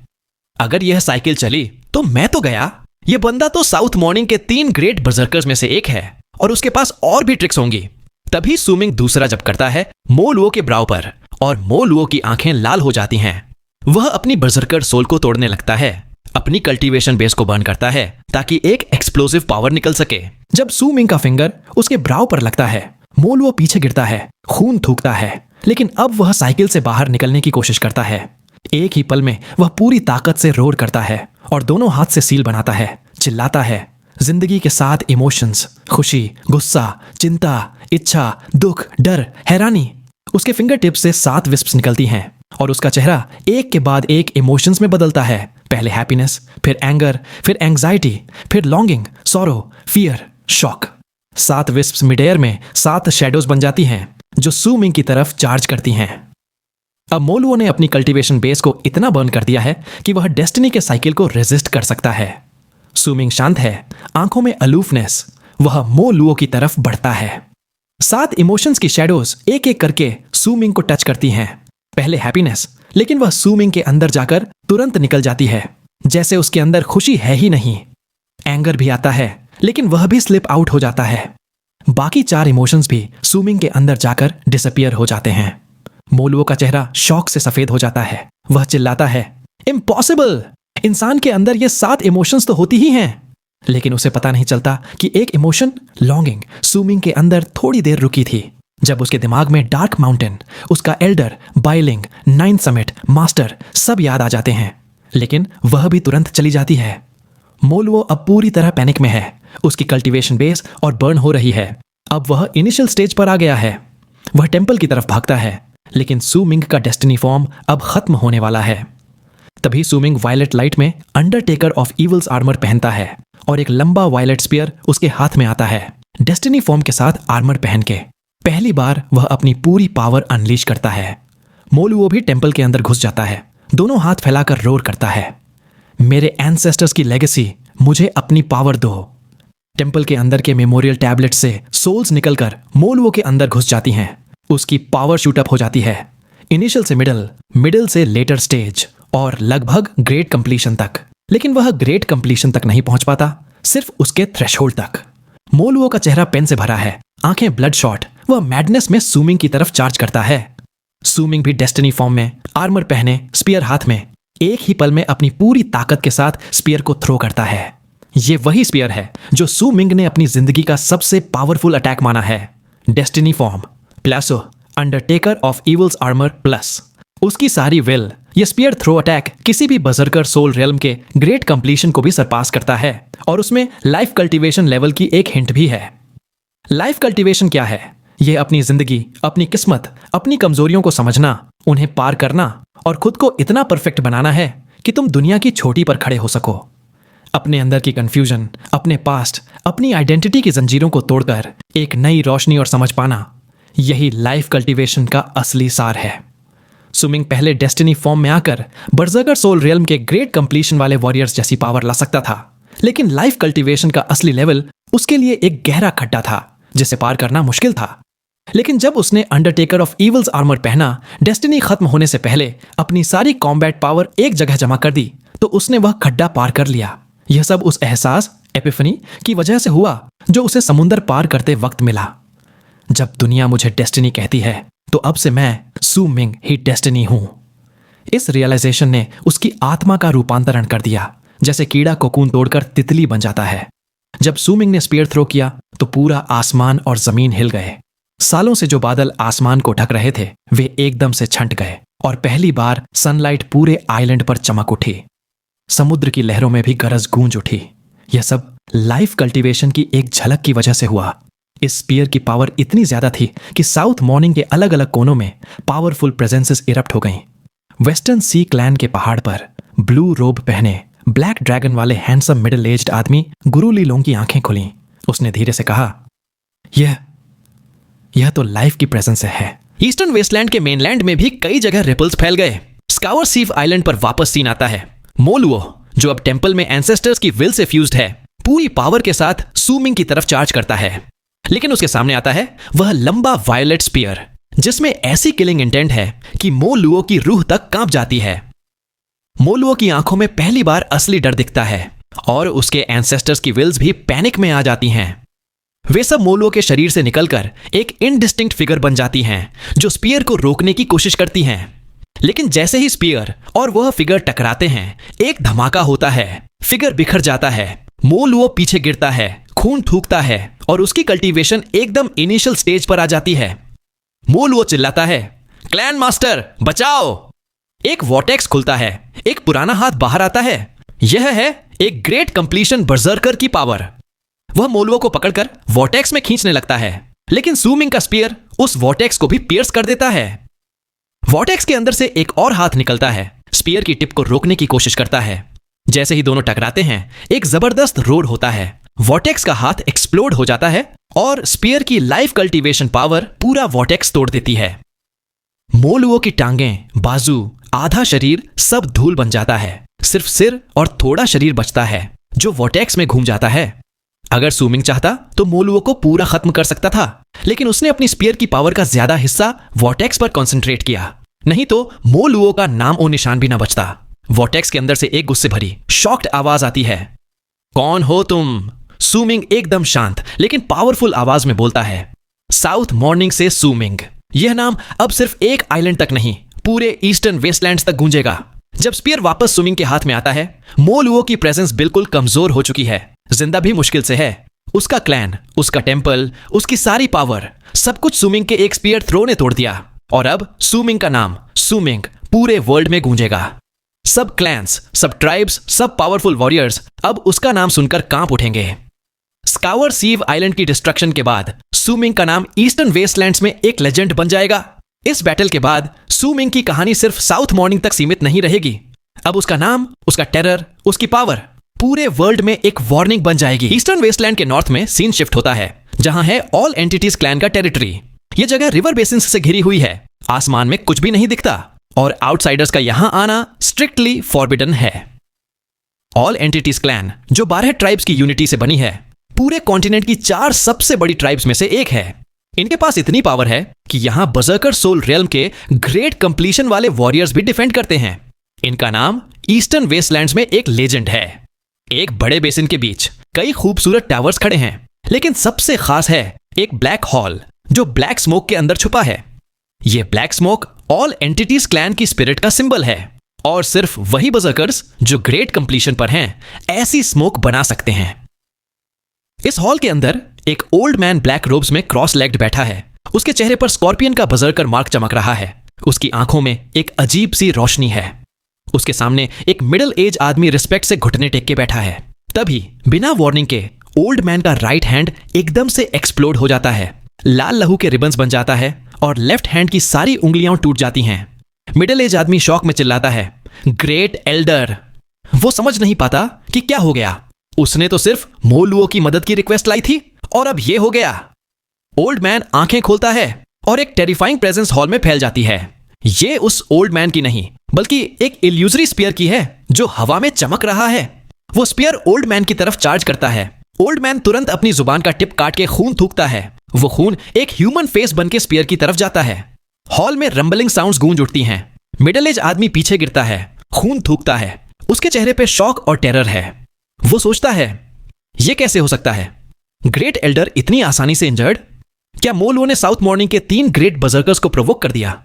अगर यह साइकिल चली तो मैं तो गया। यह बंदा तो साउथ मॉर्निंग के 3 ग्रेट बर्जर्कर्स में से एक है और उसके पास और भी ट्रिक्स होंगी। तभी सुमिंग दूसरा जब करता है मोलुओ के ब्राउ पर और मोलुओ की आंखें लाल हो जाती हैं। वह अपनी बर्जर्कर सोल को तोड़ने लगता है, अपनी कल्टीवेशन बेस को बर्न करता है ताकि एक एक्सप्लोसिव पावर निकल सके। जब सुमिंग का फिंगर उसके ब्राउ पर लगता है, मोलुओ पीछे गिरता है, खून थूकता है, लेकिन अब वह साइकिल से बाहर निकलने की कोशिश करता है। एक ही पल में वह पूरी ताकत से रोर करता है और दोनों हाथ से सील बनाता है, चिल्लाता है, जिंदगी के 7 इमोशंस, खुशी, गुस्सा, चिंता, इच्छा, दुख, डर, हैरानी। उसके फिंगर टिप से 7 विस्प्स निकलती हैं और उसका चेहरा एक के बाद एक इमोशंस में बदलता है। पहले हैप्पीनेस, फिर एंगर, फिर एंग्जाइटी, फिर longing, sorrow, fear, shock. 7 wisps mid air में 7 शैडोज बन जाती हैं जो सुमिंग की तरफ चार्ज करती हैं। अब मोलुओ ने अपनी कल्टीवेशन बेस को इतना बर्न कर दिया है कि वह डेस्टिनी के साइकिल को रेजिस्ट कर सकता है। सुमिंग शांत है, आंखों में अलूफनेस। वह मोलुओ की तरफ बढ़ता है। 7 इमोशंस की शैडोज एक एक करके सुमिंग को टच करती हैं। पहले हैप्पीनेस, लेकिन वह सुमिंग के अंदर जाकर तुरंत निकल जाती है, जैसे उसके अंदर खुशी है ही नहीं। एंगर भी आता है, लेकिन वह भी स्लिप आउट हो जाता है। बाकी 4 इमोशंस भी सुमिंग के अंदर जाकर डिसअपियर हो जाते हैं। मोलुओ का चेहरा शॉक से सफेद हो जाता है। वह चिल्लाता है, इम्पॉसिबल! इंसान के अंदर ये 7 इमोशंस तो होती ही हैं। लेकिन उसे पता नहीं चलता कि एक इमोशन, लॉन्गिंग, सुमिंग के अंदर थोड़ी देर रुकी थी, जब उसके दिमाग में डार्क माउंटेन, उसका एल्डर, बाइलिंग, 9 समिट, मास्टर सब याद आ जाते हैं, लेकिन वह भी तुरंत चली जाती है। मोलुओ अब पूरी तरह पैनिक में है। उसकी कल्टीवेशन बेस और बर्न हो रही है। अब वह इनिशियल स्टेज पर आ गया है। वह टेंपल की तरफ भागता है, लेकिन सुमिंग का डेस्टिनी फॉर्म अब खत्म होने वाला है। तभी सुमिंग वायलेट लाइट में अंडरटेकर ऑफ इविल्स आर्मर पहनता है और एक लंबा वायलेट स्पीयर उसके हाथ में आता है। डेस्टिनी फॉर्म के साथ आर्मर पहन के पहली बार वह अपनी पूरी पावर अनलीश करता है। मोलुओ भी टेंपल के अंदर घुस जाता है, दोनों हाथ फैलाकर रोर करता है, मेरे एंसेस्टर्स की लेगेसी, मुझे अपनी पावर दो। टेंपल के अंदर के मेमोरियल टैबलेट से सोल्स निकलकर मोलुओ के अंदर घुस जाती हैं। उसकी पावर शूटअप हो जाती है, इनिशियल से मिडिल, मिडिल से लेटर स्टेज और लगभग ग्रेट कंप्लीशन तक। लेकिन वह ग्रेट कंप्लीशन तक नहीं पहुंच पाता, सिर्फ उसके थ्रेशोल्ड तक। मोलुओ का चेहरा पेन से भरा है, आंखें ब्लड शॉट। वह मैडनेस में सुमिंग की तरफ चार्ज करता है। सुमिंग भी डेस्टिनी फॉर्म में, आर्मर पहने, स्पीयर हाथ में, एक ही पल में अपनी पूरी ताकत के साथ स्पीयर को थ्रो करता है। यह वही स्पीयर है जो सुमिंग ने अपनी जिंदगी का सबसे पावरफुल अटैक माना है। Destiny form plus Undertaker of evils armour plus उसकी सारी विल। यह स्पीयर थ्रो अटैक किसी भी बजरकर सोल रियल्म के ग्रेट कंप्लीशन को भी सरपास करता है और उसमें लाइफ कल्टीवेशन लेवल की एक हिंट भी है। लाइफ कल्टीवेशन क्या है? यह अपनी जिंदगी, अपनी किस्मत, अपनी कमजोरियों को समझना, उन्हें पार करना और खुद को इतना परफेक्ट बनाना है कि तुम दुनिया की छोटी पर खड़े हो सको। अपने अंदर की कंफ्यूजन, अपने पास्ट, अपनी आइडेंटिटी की जंजीरों को तोड़कर एक नई रोशनी और समझ पाना, यही लाइफ कल्टीवेशन का असली सार है। सुमिंग पहले डेस्टिनी फॉर्म में आकर बर्जर्कर सोल रियल्म के ग्रेट कंप्लीशन वाले वॉरियर्स जैसी पावर ला सकता था, लेकिन लाइफ कल्टीवेशन का असली लेवल उसके लिए एक गहरा खड्डा था जिसे पार करना मुश्किल था। लेकिन जब उसने अंडरटेकर ऑफ इविल्स आर्मर पहना, डेस्टिनी खत्म होने से पहले अपनी सारी कॉम्बैट पावर एक जगह जमा कर दी, तो उसने वह खड्डा पार कर लिया। यह सब उस एहसास, एपिफनी की वजह से हुआ जो उसे समुंदर पार करते वक्त मिला। जब दुनिया मुझे डेस्टिनी कहती है, तो अब से मैं सुमिंग ही डेस्टिनी हूं। इस रियलाइजेशन ने उसकी आत्मा का रूपांतरण कर दिया, जैसे कीड़ा कोकून तोड़कर तितली बन जाता है। जब सुमिंग ने स्पीयर थ्रो किया तो पूरा आसमान और जमीन हिल गए। सालों से जो बादल आसमान को ढक रहे थे, वे एकदम से छंट गए और पहली बार सनलाइट पूरे आइलैंड पर चमक उठी। समुद्र की लहरों में भी गरज गूंज उठी। यह सब लाइफ कल्टीवेशन की एक झलक की वजह से हुआ। इस स्पीयर की पावर इतनी ज्यादा थी कि साउथ मॉर्निंग के अलग अलग कोनों में पावरफुल प्रेजेंसेस इरप्ट हो गईं। वेस्टर्न सी क्लैन के पहाड़ पर ब्लू रोब पहने ब्लैक ड्रैगन वाले हैंडसम मिडिल एज्ड आदमी गुरु लीलोंग की आंखें खुलीं। उसने धीरे से कहा, यह तो लाइफ की प्रेजेंस है। ईस्टर्न वेस्टलैंड के मेनलैंड में भी कई जगह रिपल्स फैल गए। स्कावर सीव आइलैंड पर वापस सीन आता है। मोलुओ, जो अब टेंपल में एंसेस्टर्स की विल से फ्यूज्ड है, पूरी पावर के साथ सूमिंग की तरफ चार्ज करता है। लेकिन उसके सामने आता है वह लंबा वायलेट स्पीयर, जिसमें ऐसी किलिंग इंटेंट है कि मोलुओ की रूह तक कांप जाती है। मोलुओ की आंखों में पहली बार असली डर दिखता है और उसके एंसेस्टर्स की विल्स भी पैनिक में आ जाती हैं। वे सब मोलुओ के शरीर से निकलकर एक इनडिस्टिंक्ट फिगर बन जाती हैं जो स्पीयर को रोकने की कोशिश करती हैं। लेकिन जैसे ही स्पीयर और वह फिगर टकराते हैं, एक धमाका होता है। फिगर बिखर जाता है, मोलुओ पीछे गिरता है, खून थूकता है और उसकी कल्टीवेशन एकदम इनिशियल स्टेज पर आ जाती है। मोलुओ चिल्लाता है, क्लैन मास्टर बचाओ! एक वॉर्टेक्स खुलता है, एक पुराना हाथ बाहर आता है। यह है एक ग्रेट कंप्लीशन बर्जर्कर की पावर। वह मोलुओ को पकड़कर वॉर्टेक्स में खींचने लगता है, लेकिन सूमिंग का स्पीयर उस वॉर्टेक्स को भी पियर्स कर देता है। वॉर्टेक्स के अंदर से एक और हाथ निकलता है, स्पीयर की टिप को रोकने की कोशिश करता है। जैसे ही दोनों टकराते हैं, एक जबरदस्त रोड होता है। वॉर्टेक्स का हाथ एक्सप्लोड हो जाता है और स्पीयर की लाइफ कल्टीवेशन पावर पूरा वॉर्टेक्स तोड़ देती है। मोलुओ की टांगें, बाजू, आधा शरीर सब धूल बन जाता है। सिर्फ सिर और थोड़ा शरीर बचता है जो वॉर्टेक्स में घूम जाता है। अगर सूमिंग चाहता तो मोलुओ को पूरा खत्म कर सकता था, लेकिन उसने अपनी स्पीयर की पावर का ज्यादा हिस्सा वॉर्टेक्स पर कंसंट्रेट किया। नहीं तो मोलुओ का नाम और निशान भी न बचता। वॉर्टेक्स के अंदर से एक गुस्से भरी शॉक्ड आवाज आती है, कौन हो तुम? सूमिंग एकदम शांत लेकिन पावरफुल आवाज में बोलता है, साउथ मॉर्निंग से सूमिंग। यह नाम अब सिर्फ एक आइलैंड तक नहीं, पूरे ईस्टर्न वेस्टलैंड्स तक गूंजेगा। जब स्पीयर वापस सूमिंग के हाथ में आता है, मोलुओ की प्रेजेंस बिल्कुल कमजोर हो चुकी है, जिंदा भी मुश्किल से है। उसका क्लैन, उसका टेंपल, उसकी सारी पावर, सब कुछ सूमिंग के एक स्पीयर थ्रो ने तोड़ दिया। और अब सूमिंग का नाम सूमिंग पूरे वर्ल्ड में गूंजेगा। सब क्लैंस, सब ट्राइब्स, सब पावरफुल वॉरियर्स अब उसका नाम सुनकर कांप उठेंगे। स्कावर सीव आइलैंड की डिस्ट्रक्शन के बाद सूमिंग का नाम ईस्टर्न वेस्टलैंड्स में एक लेजेंड बन जाएगा। इस बैटल के बाद सूमिंग की कहानी सिर्फ साउथ मॉर्निंग तक सीमित नहीं रहेगी। अब उसका नाम, उसका टेरर, उसकी पावर पूरे वर्ल्ड में एक वार्निंग बन जाएगी। ईस्टर्न वेस्टलैंड के नॉर्थ में सीन शिफ्ट होता है, जहां है ऑल एंटिटीज क्लैन का टेरिटरी। यह जगह रिवर बेसिन से घिरी हुई है, आसमान में कुछ भी नहीं दिखता और आउटसाइडर्स का यहां आना स्ट्रिक्टली फॉरबिडन है। ऑल एंटिटीज क्लैन, जो 12 ट्राइब्स की यूनिटी से बनी है, पूरे कॉन्टिनेंट की 4 सबसे बड़ी ट्राइब्स में से एक है। इनके पास इतनी पावर है कि यहां बर्जर्कर सोल रियल्म के ग्रेट कंप्लीशन वाले वॉरियर्स भी डिफेंड करते हैं। इनका नाम ईस्टर्न वेस्टलैंड्स में एक लेजेंड है। एक बड़े बेसिन के बीच कई खूबसूरत टावर्स खड़े हैं, लेकिन सबसे खास है एक ब्लैक हॉल जो ब्लैक स्मोक के अंदर छुपा है। यह black smoke all entities clan की स्पिरिट का सिंबल है और सिर्फ वही बर्जर्कर्स जो ग्रेट कंप्लीशन पर हैं ऐसी स्मोक बना सकते हैं। इस हॉल के अंदर एक ओल्ड मैन ब्लैक रोब्स में क्रॉस लेग्ड बैठा है। उसके चेहरे पर स्कॉर्पियन का बर्जर्कर मार्क चमक रहा है। उसकी आंखों में एक अजीब सी रोशनी है। उसके सामने एक मिडिल एज आदमी रिस्पेक्ट से घुटने टेक के बैठा है। तभी बिना वार्निंग के ओल्ड मैन का राइट हैंड एकदम से एक्सप्लोड हो जाता है, लाल लहू के रिबन्स बन जाता है और लेफ्ट हैंड की सारी उंगलियां टूट जाती हैं। मिडिल एज आदमी शॉक में चिल्लाता है, ग्रेट एल्डर। वो समझ नहीं पाता कि क्या हो गया। उसने तो सिर्फ मोलुओ की मदद की रिक्वेस्ट लाई थी और अब ये हो गया। ओल्ड मैन आंखें खोलता है और एक टेरिफाइंग प्रेजेंस हॉल में फैल जाती है। ये उस ओल्ड मैन की नहीं बल्कि एक इल्यूजरी स्पीयर की है जो हवा में चमक रहा है। वो स्पीयर ओल्ड मैन की तरफ चार्ज करता है। ओल्ड मैन तुरंत अपनी जुबान का टिप काट के खून थूकता है। वो खून एक ह्यूमन फेस बन के स्पीयर की तरफ जाता है। हॉल में रंबलिंग साउंड्स गूंज उठती हैं। मिडिल एज आदमी पीछे गिरता है, खून थूकता है। उसके चेहरे पे शॉक और टेरर है। वो सोचता है, ये कैसे हो सकता है? ग्रेट एल्डर इतनी आसानी से इंजर्ड? क्या मोलुओ ने साउथ मॉर्निंग के 3 ग्रेट बर्जर्कर्स को प्रोवोक कर दिया?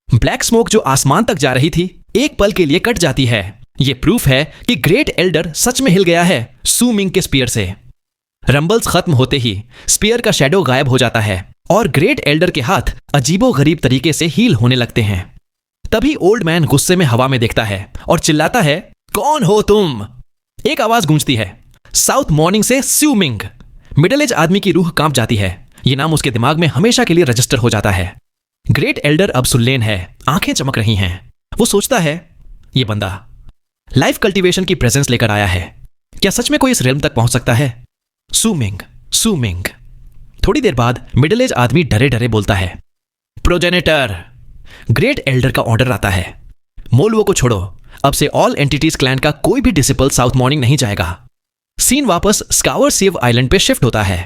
ब्लैक स्मोक जो आसमान तक जा रही थी एक पल के लिए कट जाती है। यह प्रूफ है कि ग्रेट एल्डर सच में हिल गया है सूमिंग के स्पीयर से। रंबल्स खत्म होते ही स्पीयर का शैडो गायब हो जाता है और ग्रेट एल्डर के हाथ अजीबो गरीब तरीके से हील होने लगते हैं। तभी ओल्ड मैन गुस्से में हवा में देखता है और चिल्लाता है, कौन हो तुम? एक आवाज गूंजती है, साउथ मॉर्निंग से स्यू मिंग। मिडिल एज आदमी की रूह कांप जाती है। ये नाम उसके दिमाग में हमेशा के लिए रजिस्टर हो जाता है। ग्रेट एल्डर अब सुल्लेन है, आंखें चमक रही हैं। वो सोचता है, ये बंदा लाइफ कल्टीवेशन की प्रेजेंस लेकर आया है। क्या सच में कोई इस रेल्म तक पहुंच सकता है? सू मिंग। थोड़ी देर बाद मिडिल एज आदमी डरे डरे बोलता है, प्रोजेनेटर। ग्रेट एल्डर का ऑर्डर आता है, मोलुओ को छोड़ो। अब से ऑल एंटिटीज क्लैन का कोई भी डिसिपल साउथ मॉर्निंग नहीं जाएगा। सीन वापस स्कावर सेव आइलैंड पे शिफ्ट होता है।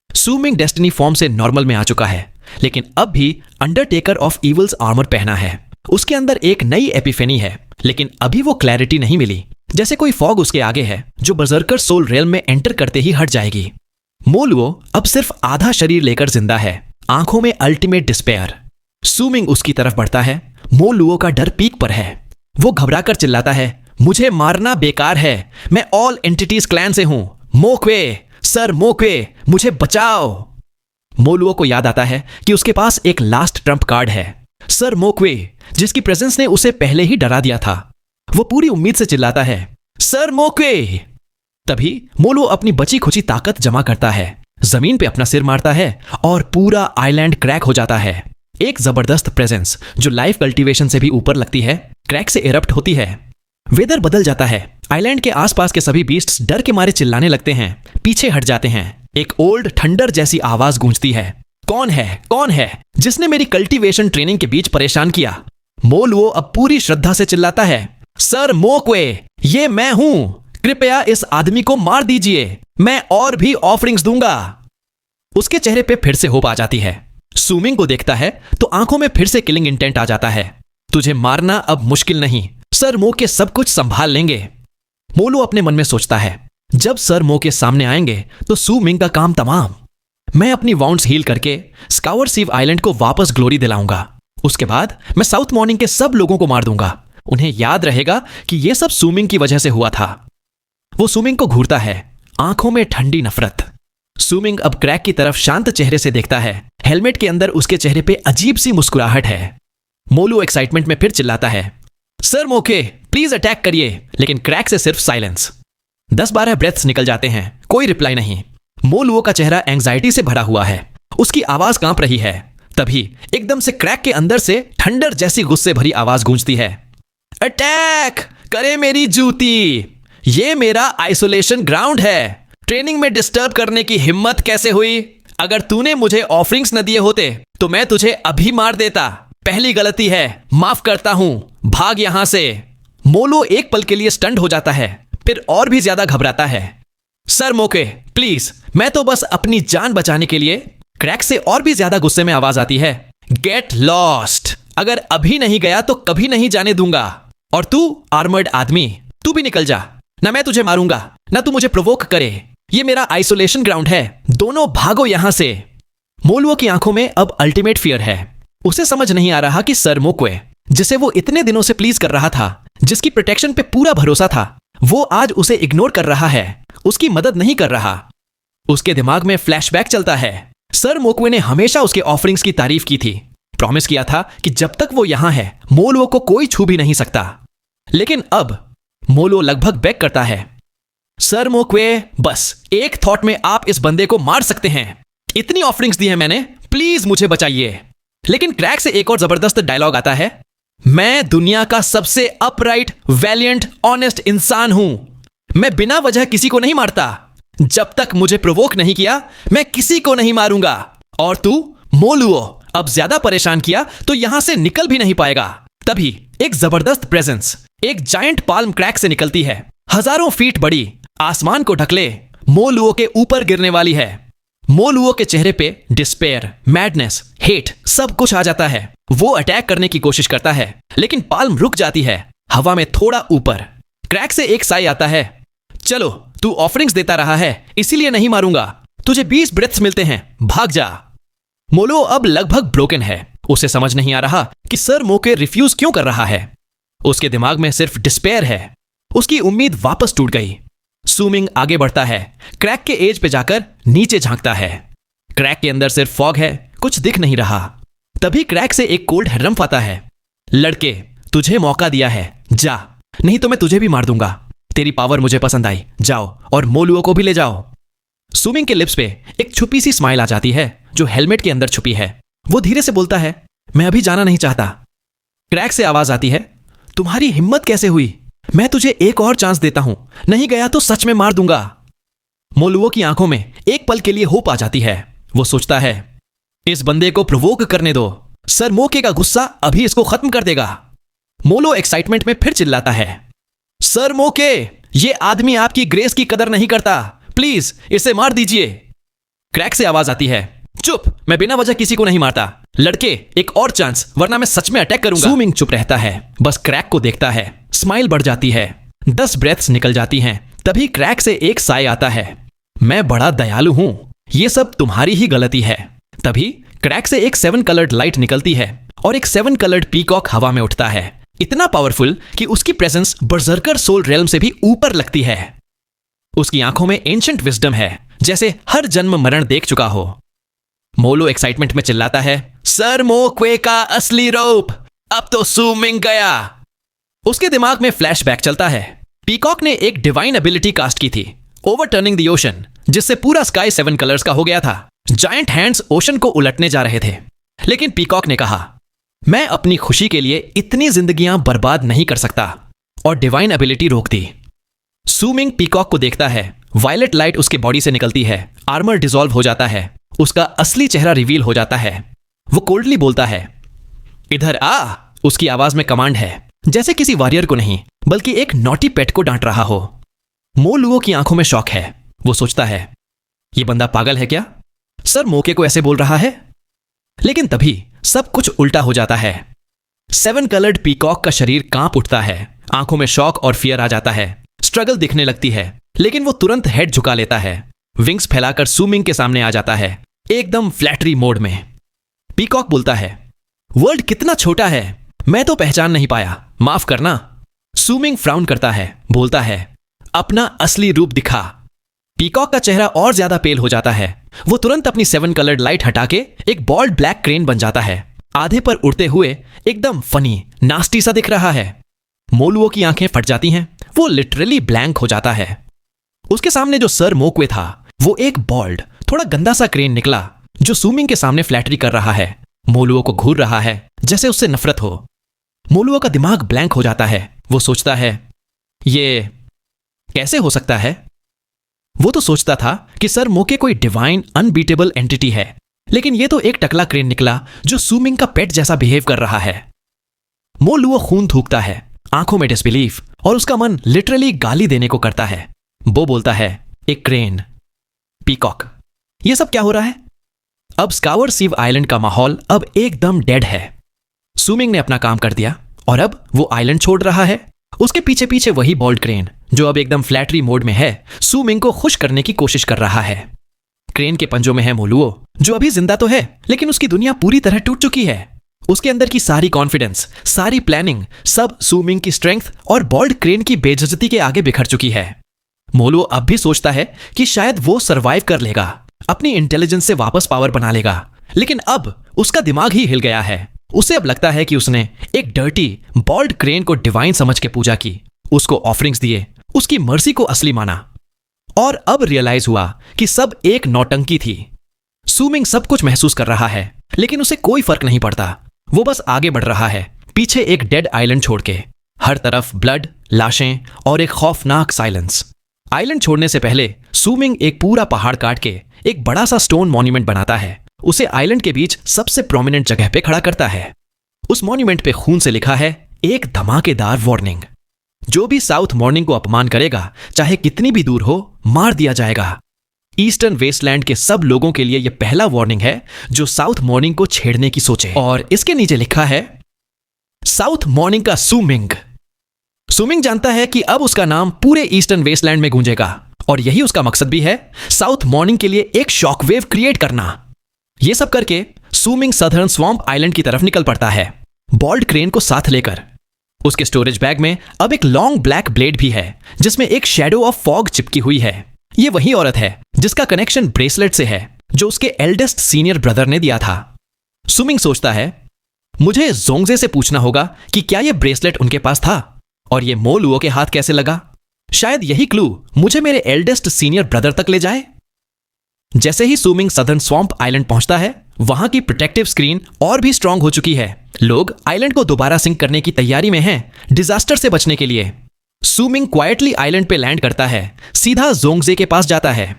सू मिंग डेस्टिनी फॉर्म से नॉर्मल में आ चुका है, लेकिन अब भी अंडरटेकर ऑफ इवल्स आर्मर पहना है। उसके अंदर एक नई एपिफेनी है, लेकिन अभी वो क्लैरिटी नहीं मिली। जैसे कोई फॉग उसके आगे है जो बर्जर्कर सोल रेल में एंटर करते ही हट जाएगी। मोलुओ अब सिर्फ आधा शरीर लेकर जिंदा है, आंखों में अल्टीमेट डिस्पेयर। सू मिंग उसकी तरफ बढ़ता है। मोलुओ का डर पीक पर है। वो घबराकर चिल्लाता है, मुझे मारना बेकार है, मैं ऑल एंटिटीज क्लैन से हूं। मोक्वे, सर मोक्वे, मुझे बचाओ। मोलुओ को याद आता है कि उसके पास एक लास्ट ट्रम्प कार्ड है, सर मोक्वे, जिसकी प्रेजेंस ने उसे पहले ही डरा दिया था। वो पूरी उम्मीद से चिल्लाता है, सर मोक्वे। तभी मोलुओ अपनी बची खुची ताकत जमा करता है, जमीन पे अपना सिर मारता है और पूरा आइलैंड क्रैक हो जाता है। एक जबरदस्त प्रेजेंस जो लाइफ कल्टीवेशन से भी ऊपर लगती है, क्रैक से इरप्ट होती है। वेदर बदल जाता है। आइलैंड के आसपास के सभी बीस्ट्स डर के मारे चिल्लाने लगते हैं, पीछे हट जाते हैं। एक ओल्ड थंडर जैसी आवाज गूंजती है, कौन है जिसने मेरी कल्टीवेशन ट्रेनिंग के बीच परेशान किया? मोलुओ अब पूरी श्रद्धा से चिल्लाता है, सर मोक्वे, ये मैं हूं। कृपया इस आदमी को मार दीजिए, मैं और भी ऑफरिंग्स दूंगा। उसके चेहरे पे फिर से होप आ जाती है। सू मिंग को देखता है तो आंखों में फिर से किलिंग इंटेंट आ जाता है। तुझे मारना अब मुश्किल नहीं, सर मो के सब कुछ संभाल लेंगे। मोलू अपने मन में सोचता है, जब सर मो के सामने आएंगे तो सू मिंग का काम तमाम। मैं अपनी वाउंड्स हील करके स्कावर सीव आइलैंड को वापस ग्लोरी दिलाऊंगा। उसके बाद मैं साउथ मॉर्निंग के सब लोगों को मार दूंगा। उन्हें याद रहेगा कि यह सब सू मिंग की वजह से हुआ था। वो सू मिंग को घूरता है, आंखों में ठंडी नफरत। सू मिंग अब क्रैक की तरफ शांत चेहरे से देखता है। हेलमेट के अंदर उसके चेहरे पे अजीब सी मुस्कुराहट है। मोलू एक्साइटमेंट में फिर चिल्लाता है, सर मोके, प्लीज अटैक करिए। लेकिन क्रैक से सिर्फ साइलेंस। 10-12 ब्रेथ्स निकल जाते हैं, कोई रिप्लाई नहीं। मोलुओ का चेहरा एंग्जाइटी से भरा हुआ है, उसकी आवाज कांप रही है। तभी एकदम से क्रैक के अंदर से थंडर जैसी गुस्से भरी आवाज गूंजती है, अटैक करे मेरी जूती, ये मेरा आइसोलेशन ग्राउंड है। ट्रेनिंग में डिस्टर्ब करने की हिम्मत कैसे हुई? अगर तूने मुझे ऑफरिंग्स न दिए होते तो मैं तुझे अभी मार देता। पहली गलती है, माफ करता हूं, भाग यहां से। मोलो एक पल के लिए स्टंड हो जाता है, फिर और भी ज्यादा घबराता है। सर मोके, प्लीज, मैं तो बस अपनी जान बचाने के लिए। क्रैक से और भी ज्यादा गुस्से में आवाज आती है, गेट लॉस्ट। अगर अभी नहीं गया तो कभी नहीं जाने दूंगा। और तू आर्मर्ड आदमी, तू भी निकल जा। ना मैं तुझे मारूंगा, ना तू मुझे प्रोवोक करे। ये मेरा आइसोलेशन ग्राउंड है, दोनों भागो यहां से। मोलुओ की आंखों में अब अल्टीमेट फियर है। उसे समझ नहीं आ रहा कि सर मोक्वे, जिसे वो इतने दिनों से प्लीज कर रहा था, जिसकी प्रोटेक्शन पे पूरा भरोसा था, वो आज उसे इग्नोर कर रहा है, उसकी मदद नहीं कर रहा। उसके दिमाग में फ्लैशबैक चलता है। सर मोक्वे ने हमेशा उसके ऑफरिंग्स की तारीफ की थी, प्रॉमिस किया था कि जब तक वो यहां है मोलुओ को कोई छू भी नहीं सकता। लेकिन अब मोलुओ लगभग बेग करता है, सर मोक्वे, बस एक थॉट में आप इस बंदे को मार सकते हैं। इतनी ऑफरिंग्स दी है मैंने, प्लीज मुझे बचाइए। लेकिन क्रैक से एक और जबरदस्त डायलॉग आता है, मैं दुनिया का सबसे अपराइट, वैलियंट, ऑनेस्ट इंसान हूं। मैं बिना वजह किसी को नहीं मारता। जब तक मुझे प्रोवोक नहीं किया, मैं किसी को नहीं मारूंगा। और तू मोलुओ, अब ज्यादा परेशान किया तो यहां से निकल भी नहीं पाएगा। तभी एक जबरदस्त प्रेजेंस एक जायंट पाल्म क्रैक से निकलती है, हजारों फीट बड़ी, आसमान को ढकले, मोलुओ के ऊपर गिरने वाली है। मोलुओ के चेहरे पे डिस्पेयर, मैडनेस, हेट सब कुछ आ जाता है। वो अटैक करने की कोशिश करता है, लेकिन पाल्म रुक जाती है, हवा में थोड़ा ऊपर। क्रैक से एक साई आता है, चलो तू ऑफरिंग्स देता रहा है, इसीलिए नहीं मारूंगा। तुझे 20 ब्रेथ्स मिलते हैं, भाग जा। मोलो अब लगभग ब्रोकन है। उसे समझ नहीं आ रहा कि सर मोके रिफ्यूज क्यों कर रहा है। उसके दिमाग में सिर्फ डिस्पेयर है। उसकी उम्मीद वापस टूट गई। सू मिंग आगे बढ़ता है, क्रैक के एज पे जाकर नीचे झांकता है। क्रैक के अंदर सिर्फ फॉग है, कुछ दिख नहीं रहा। तभी क्रैक से एक कोल्ड हेरम्फ आता है। लड़के, तुझे मौका दिया है, जा, नहीं तो मैं तुझे भी मार दूंगा। तेरी पावर मुझे पसंद आई, जाओ और मोलुओ को भी ले जाओ। सुमिंग के लिप्स पे एक छुपी सी स्माइल आ जाती है जो हेलमेट के अंदर छुपी है। वो धीरे से बोलता है, मैं अभी जाना नहीं चाहता। क्रैक से आवाज आती है, तुम्हारी हिम्मत कैसे हुई? मैं तुझे एक और चांस देता हूं, नहीं गया तो सच में मार दूंगा। मोलुओ की आंखों में एक पल के लिए होप आ जाती है। वो सोचता है, इस बंदे को प्रोवोक करने दो, सर मोके का गुस्सा अभी इसको खत्म कर देगा। मोलो एक्साइटमेंट में फिर चिल्लाता है, सर मोके, ये आदमी आपकी ग्रेस की कदर नहीं करता, प्लीज इसे मार दीजिए। क्रैक से आवाज आती है, चुप, मैं बिना वजह किसी को नहीं मारता। लड़के, एक और चांस, वरना मैं सच में अटैक करूंगा। सुमिंग चुप रहता है, बस क्रैक को देखता है। स्माइल बढ़ जाती है, 10 ब्रेथ्स निकल जाती हैं। तभी क्रैक से एक साय आता है, मैं बड़ा दयालु हूं, ये सब तुम्हारी ही गलती है। तभी क्रैक से एक 7 कलर्ड लाइट निकलती है और एक 7 कलर्ड पीकॉक हवा में उठता है, इतना पावरफुल कि उसकी प्रेजेंस बर्जर्कर सोल रेल्म से भी ऊपर लगती है। उसकी आंखों में एंशिएंट विजडम है, जैसे हर जन्म मरण देख चुका हो। मोलो एक्साइटमेंट में चिल्लाता है, सर मोक्वे का असली रूप, अब तो सुमिंग गया। उसके दिमाग में फ्लैशबैक चलता है। पीकॉक ने एक डिवाइन एबिलिटी कास्ट की थी, ओवरटर्निंग द ओशन, जिससे पूरा स्काई 7 कलर्स का हो गया था। जायंट हैंड्स ओशन को उलटने जा रहे थे, लेकिन पीकॉक ने कहा, मैं अपनी खुशी के लिए इतनी जिंदगियां बर्बाद नहीं कर सकता, और डिवाइन एबिलिटी रोक दी। सुमिंग पीकॉक को देखता है, वायलेट लाइट उसके बॉडी से निकलती है, आर्मर डिसॉल्व हो जाता है, उसका असली चेहरा रिवील हो जाता है। वो कोल्डली बोलता है, इधर आ। उसकी आवाज में कमांड है, जैसे किसी वॉरियर को नहीं, बल्कि एक नॉटी पेट को डांट रहा हो। मोलुओ की आंखों में शौक है। वो सोचता है, ये बंदा पागल है क्या, सर मोके को ऐसे बोल रहा है। लेकिन तभी सब कुछ उल्टा हो जाता है। 7 कलर्ड पीकॉक का शरीर कांप उठता है, आंखों में शौक और फियर आ जाता है, स्ट्रगल दिखने लगती है, लेकिन वो तुरंत हेड झुका लेता है, विंग्स फैलाकर सुमिंग के सामने आ जाता है, एकदम फ्लैटरी मोड में। पीकॉक बोलता है, वर्ल्ड कितना छोटा है, मैं तो पहचान नहीं पाया, माफ करना। सुमिंग फ्राउन करता है, बोलता है, अपना असली रूप दिखा। पीकॉक का चेहरा और ज्यादा पेल हो जाता है। वो तुरंत अपनी 7 कलर्ड लाइट हटा के एक बॉल्ड ब्लैक क्रेन बन जाता है, आधे पर उड़ते हुए एकदम फनी नास्टी सा दिख रहा है। मोलुओ की आंखें फट जाती हैं, वो लिटरली ब्लैंक हो जाता है। उसके सामने जो सर मोक्वे था, वो एक बॉल्ड थोड़ा गंदा सा क्रेन निकला, जो सुमिंग के सामने फ्लैटरी कर रहा है, मोलुओ को घूर रहा है जैसे उससे नफरत हो। मोलुओ का दिमाग ब्लैंक हो जाता है। वो सोचता है, ये कैसे हो सकता है। वो तो सोचता था कि सर मोके कोई डिवाइन अनबीटेबल एंटिटी है, लेकिन ये तो एक टकला क्रेन निकला जो सुमिंग का पेट जैसा बिहेव कर रहा है। मोलुओ खून थूकता है, आंखों में डिसबिलीफ, और उसका मन लिटरली गाली देने को करता है। वो बोलता है, एक क्रेन, पीकॉक, ये सब क्या हो रहा है। अब स्कावर सीव आइलैंड का माहौल अब एकदम डेड है। सुमिंग ने अपना काम कर दिया और अब वो आइलैंड छोड़ रहा है। उसके पीछे पीछे वही बॉल्ड क्रेन जो अब एकदम फ्लैटरी मोड में है, सुमिंग को खुश करने की कोशिश कर रहा है। क्रेन के पंजों में है मोलुओ, जो अभी जिंदा तो है, लेकिन उसकी दुनिया पूरी तरह टूट चुकी है। उसके अंदर की सारी कॉन्फिडेंस, सारी प्लानिंग, सब सुमिंग की स्ट्रेंथ और बॉल्ड क्रेन की बेइज्जती के आगे बिखर चुकी है। मोलुओ अब भी सोचता है कि शायद वो सरवाइव कर लेगा, अपनी इंटेलिजेंस से वापस पावर बना लेगा, लेकिन अब उसका दिमाग ही हिल गया है। उसे अब लगता है कि उसने एक डर्टी बॉल्ड क्रेन को डिवाइन समझ के पूजा की, उसको ऑफरिंग्स दिए, उसकी मर्जी को असली माना, और अब रियलाइज हुआ कि सब एक नौटंकी थी। सुमिंग सब कुछ महसूस कर रहा है, लेकिन उसे कोई फर्क नहीं पड़ता। वो बस आगे बढ़ रहा है, पीछे एक डेड आइलैंड छोड़ के। हर तरफ ब्लड, लाशें और एक खौफनाक साइलेंस। आइलैंड छोड़ने से पहले सुमिंग एक पूरा पहाड़ काट के एक बड़ा सा स्टोन मॉन्यूमेंट बनाता है। उसे आइलैंड के बीच सबसे प्रोमिनेंट जगह पे खड़ा करता है। उस मॉन्यूमेंट पे खून से लिखा है, एक धमाकेदार वार्निंग, जो भी साउथ मॉर्निंग को अपमान करेगा, चाहे कितनी भी दूर हो, मार दिया जाएगा। ईस्टर्न वेस्टलैंड के सब लोगों के लिए यह पहला वार्निंग है जो साउथ मॉर्निंग को छेड़ने की सोचे। और इसके नीचे लिखा है, साउथ मॉर्निंग का सुमिंग। सुमिंग जानता है कि अब उसका नाम पूरे ईस्टर्न वेस्टलैंड में गूंजेगा, और यही उसका मकसद भी है, साउथ मॉर्निंग के लिए एक शॉकवेव क्रिएट करना। यह सब करके सुमिंग सदर्न स्वैम्प आइलैंड की तरफ निकल पड़ता है, बॉल्ड क्रेन को साथ लेकर। उसके स्टोरेज बैग में अब एक लॉन्ग ब्लैक ब्लेड भी है, जिसमें एक शैडो ऑफ फॉग चिपकी हुई है। ये वही औरत है जिसका कनेक्शन ब्रेसलेट से है, जो उसके एल्डेस्ट सीनियर ब्रदर ने दिया था। सुमिंग सोचता है, मुझे जोंगजे से पूछना होगा कि क्या यह ब्रेसलेट उनके पास था और यह मो लुओ के हाथ कैसे लगा। शायद यही क्लू मुझे मेरे एल्डेस्ट सीनियर ब्रदर तक ले जाए। जैसे ही सूमिंग सदर्न स्वैम्प आइलैंड पहुंचता है, वहां की प्रोटेक्टिव स्क्रीन और भी स्ट्रांग हो चुकी है। लोग आइलैंड को दोबारा सिंक करने की तैयारी में हैं, डिजास्टर से बचने के लिए। सूमिंग क्वाइटली आइलैंड पे लैंड करता है, सीधा जोंगजे के पास जाता है।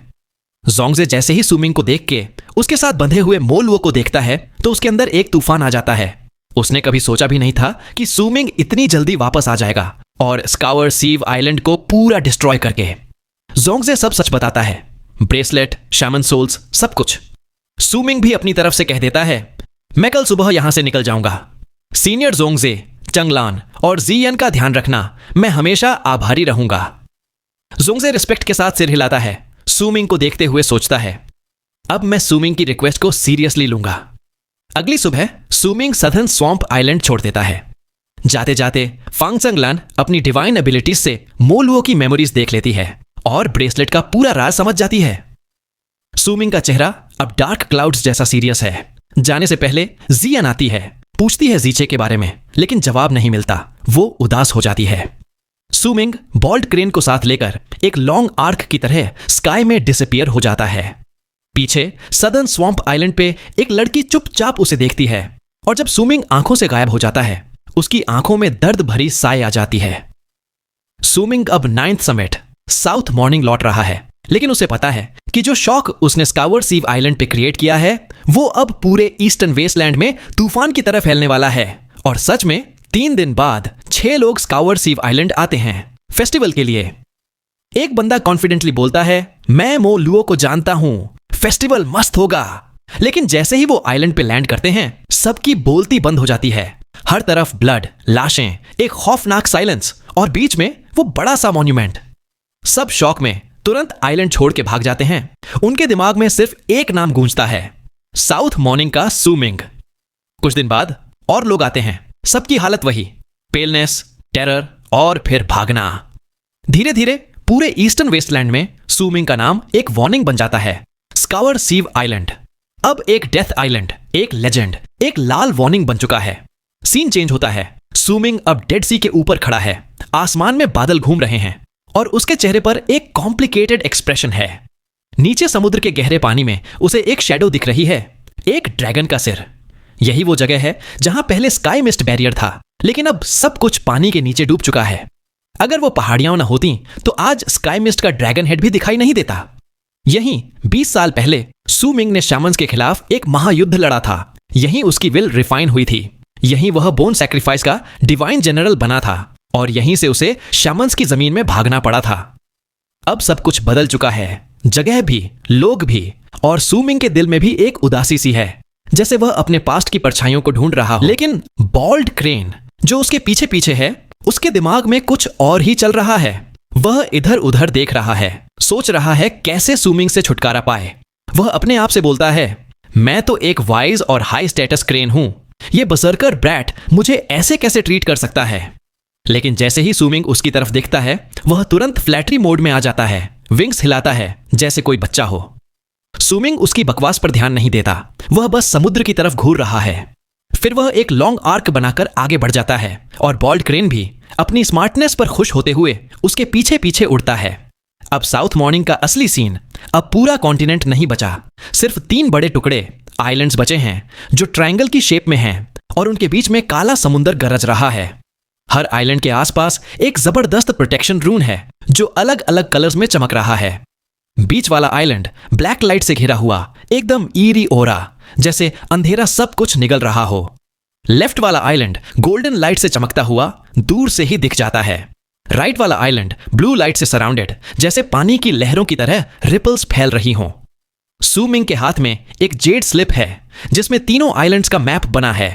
जोंगजे जैसे ही सूमिंग को देख के उसके साथ बंधे हुए मो लुओ को देखता है तो उसके अंदर एक तूफान आ जाता है। उसने कभी सोचा भी नहीं था कि सूमिंग इतनी जल्दी वापस आ जाएगा और स्कावर सीव आइलैंड को पूरा डिस्ट्रॉय करके। जोंगजे सब सच बताता है, ब्रेसलेट, शैमन सोल्स, सब कुछ। सूमिंग भी अपनी तरफ से कह देता है, मैं कल सुबह यहां से निकल जाऊंगा। सीनियर जोंगजे, चंगलान और जियन का ध्यान रखना, मैं हमेशा आभारी रहूंगा। जोंगजे रिस्पेक्ट के साथ सिर हिलाता है। सूमिंग को देखते हुए सोचता है, अब मैं सूमिंग की रिक्वेस्ट को सीरियसली लूंगा। अगली सुबह सूमिंग सदर्न स्वैम्प आइलैंड छोड़ देता है। जाते जाते फांग चंगलान अपनी डिवाइन एबिलिटीज से मो लुओ की मेमोरीज देख लेती है और ब्रेसलेट का पूरा राज समझ जाती है। सूमिंग का चेहरा अब डार्क क्लाउड्स जैसा सीरियस है। जाने से पहले जियन आती है, पूछती है जीचे के बारे में, लेकिन जवाब नहीं मिलता। वो उदास हो जाती है। सूमिंग बॉल्ट क्रेन को साथ लेकर एक लॉन्ग आर्क की तरह स्काई में डिसअपीयर हो जाता है। पीछे सदर्न स्वैम्प आइलैंड पे एक लड़की चुपचाप उसे देखती है और जब सूमिंग आंखों से गायब हो जाता है, उसकी आंखों में दर्द भरी साय आ जाती है। सूमिंग अब 9th समिट साउथ मॉर्निंग लौट रहा है, लेकिन उसे पता है कि जो शॉक उसने स्कावर सीव आइलैंड पे क्रिएट किया है वो अब पूरे ईस्टर्न वेस्टलैंड में तूफान की तरह फैलने वाला है। और सच में 3 दिन बाद 6 लोग स्कावर सीव आइलैंड आते हैं फेस्टिवल के लिए। एक बंदा कॉन्फिडेंटली बोलता है, मैं मो लुओ को जानता हूं, फेस्टिवल मस्त होगा। लेकिन जैसे ही वो आइलैंड पे लैंड करते हैं, सबकी बोलती बंद हो जाती है। हर तरफ ब्लड, लाशें, एक खौफनाक साइलेंस और बीच में वो बड़ा सा मॉन्यूमेंट। सब शॉक में तुरंत आइलैंड छोड़ के भाग जाते हैं। उनके दिमाग में सिर्फ एक नाम गूंजता है, साउथ मॉर्निंग का सूमिंग। कुछ दिन बाद और लोग आते हैं, सबकी हालत वही, पेलनेस, टेरर और फिर भागना। धीरे धीरे पूरे ईस्टर्न वेस्टलैंड में सूमिंग का नाम एक वार्निंग बन जाता है। स्कावर सीव आइलैंड अब एक डेथ आइलैंड, एक लेजेंड, एक लाल वार्निंग बन चुका है। सीन चेंज होता है। सूमिंग अब डेड सी के ऊपर खड़ा है। आसमान में बादल घूम रहे हैं और उसके चेहरे पर एक कॉम्प्लिकेटेड एक्सप्रेशन है। नीचे समुद्र के गहरे पानी में उसे एक शैडो दिख रही है, एक ड्रैगन का सिर। यही वो जगह है जहां पहले स्काई मिस्ट बैरियर था, लेकिन अब सब कुछ पानी के नीचे डूब चुका है। अगर वो पहाड़ियां न होती तो आज स्काई मिस्ट का ड्रैगन हेड भी दिखाई नहीं देता। यहीं 20 साल पहले सूमिंग ने शामन्स के खिलाफ एक महायुद्ध लड़ा था। यहीं उसकी विल रिफाइन हुई थी। यहीं वह बोन सैक्रिफाइस का डिवाइन जनरल बना था और यहीं से उसे शामन्स की जमीन में भागना पड़ा था। अब सब कुछ बदल चुका है, जगह भी, लोग भी, और सूमिंग के दिल में भी एक उदासी सी है, जैसे वह अपने पास्ट की परछाइयों को ढूंढ रहा हो। लेकिन बॉल्ट क्रेन जो उसके पीछे पीछे है, उसके दिमाग में कुछ और ही चल रहा है। वह इधर उधर देख रहा है, सोच रहा है कैसे सूमिंग से छुटकारा पाए। वह अपने आप से बोलता है, मैं तो एक वाइज और हाई स्टेटस क्रेन हूं, ये बसरकर ब्रैट मुझे ऐसे कैसे ट्रीट कर सकता है। लेकिन जैसे ही सूमिंग उसकी तरफ देखता है, वह तुरंत फ्लैटरी मोड में आ जाता है, विंग्स हिलाता है जैसे कोई बच्चा हो। सूमिंग उसकी बकवास पर ध्यान नहीं देता, वह बस समुद्र की तरफ घूर रहा है। फिर वह एक लॉन्ग आर्क बनाकर आगे बढ़ जाता है और बॉल्ट क्रेन भी अपनी स्मार्टनेस पर खुश होते हुए उसके पीछे पीछे उड़ता है। अब साउथ मॉर्निंग का असली सीन, अब पूरा कॉन्टिनेंट नहीं बचा, सिर्फ 3 बड़े टुकड़े आइलैंड्स बचे हैं जो ट्रायंगल की शेप में हैं और उनके बीच में काला समुंदर गरज रहा है। हर आइलैंड के आसपास एक जबरदस्त प्रोटेक्शन रून है जो अलग अलग कलर्स में चमक रहा है। बीच वाला आइलैंड ब्लैक लाइट से घिरा हुआ, एकदम ईरी ओरा, जैसे अंधेरा सब कुछ निगल रहा हो। लेफ्ट वाला आइलैंड गोल्डन लाइट से चमकता हुआ दूर से ही दिख जाता है। राइट वाला आइलैंड ब्लू लाइट से सराउंडेड, जैसे पानी की लहरों की तरह रिपल्स फैल रही हों। सूमिंग के हाथ में एक जेड स्लिप है जिसमें तीनों आइलैंड्स का मैप बना है।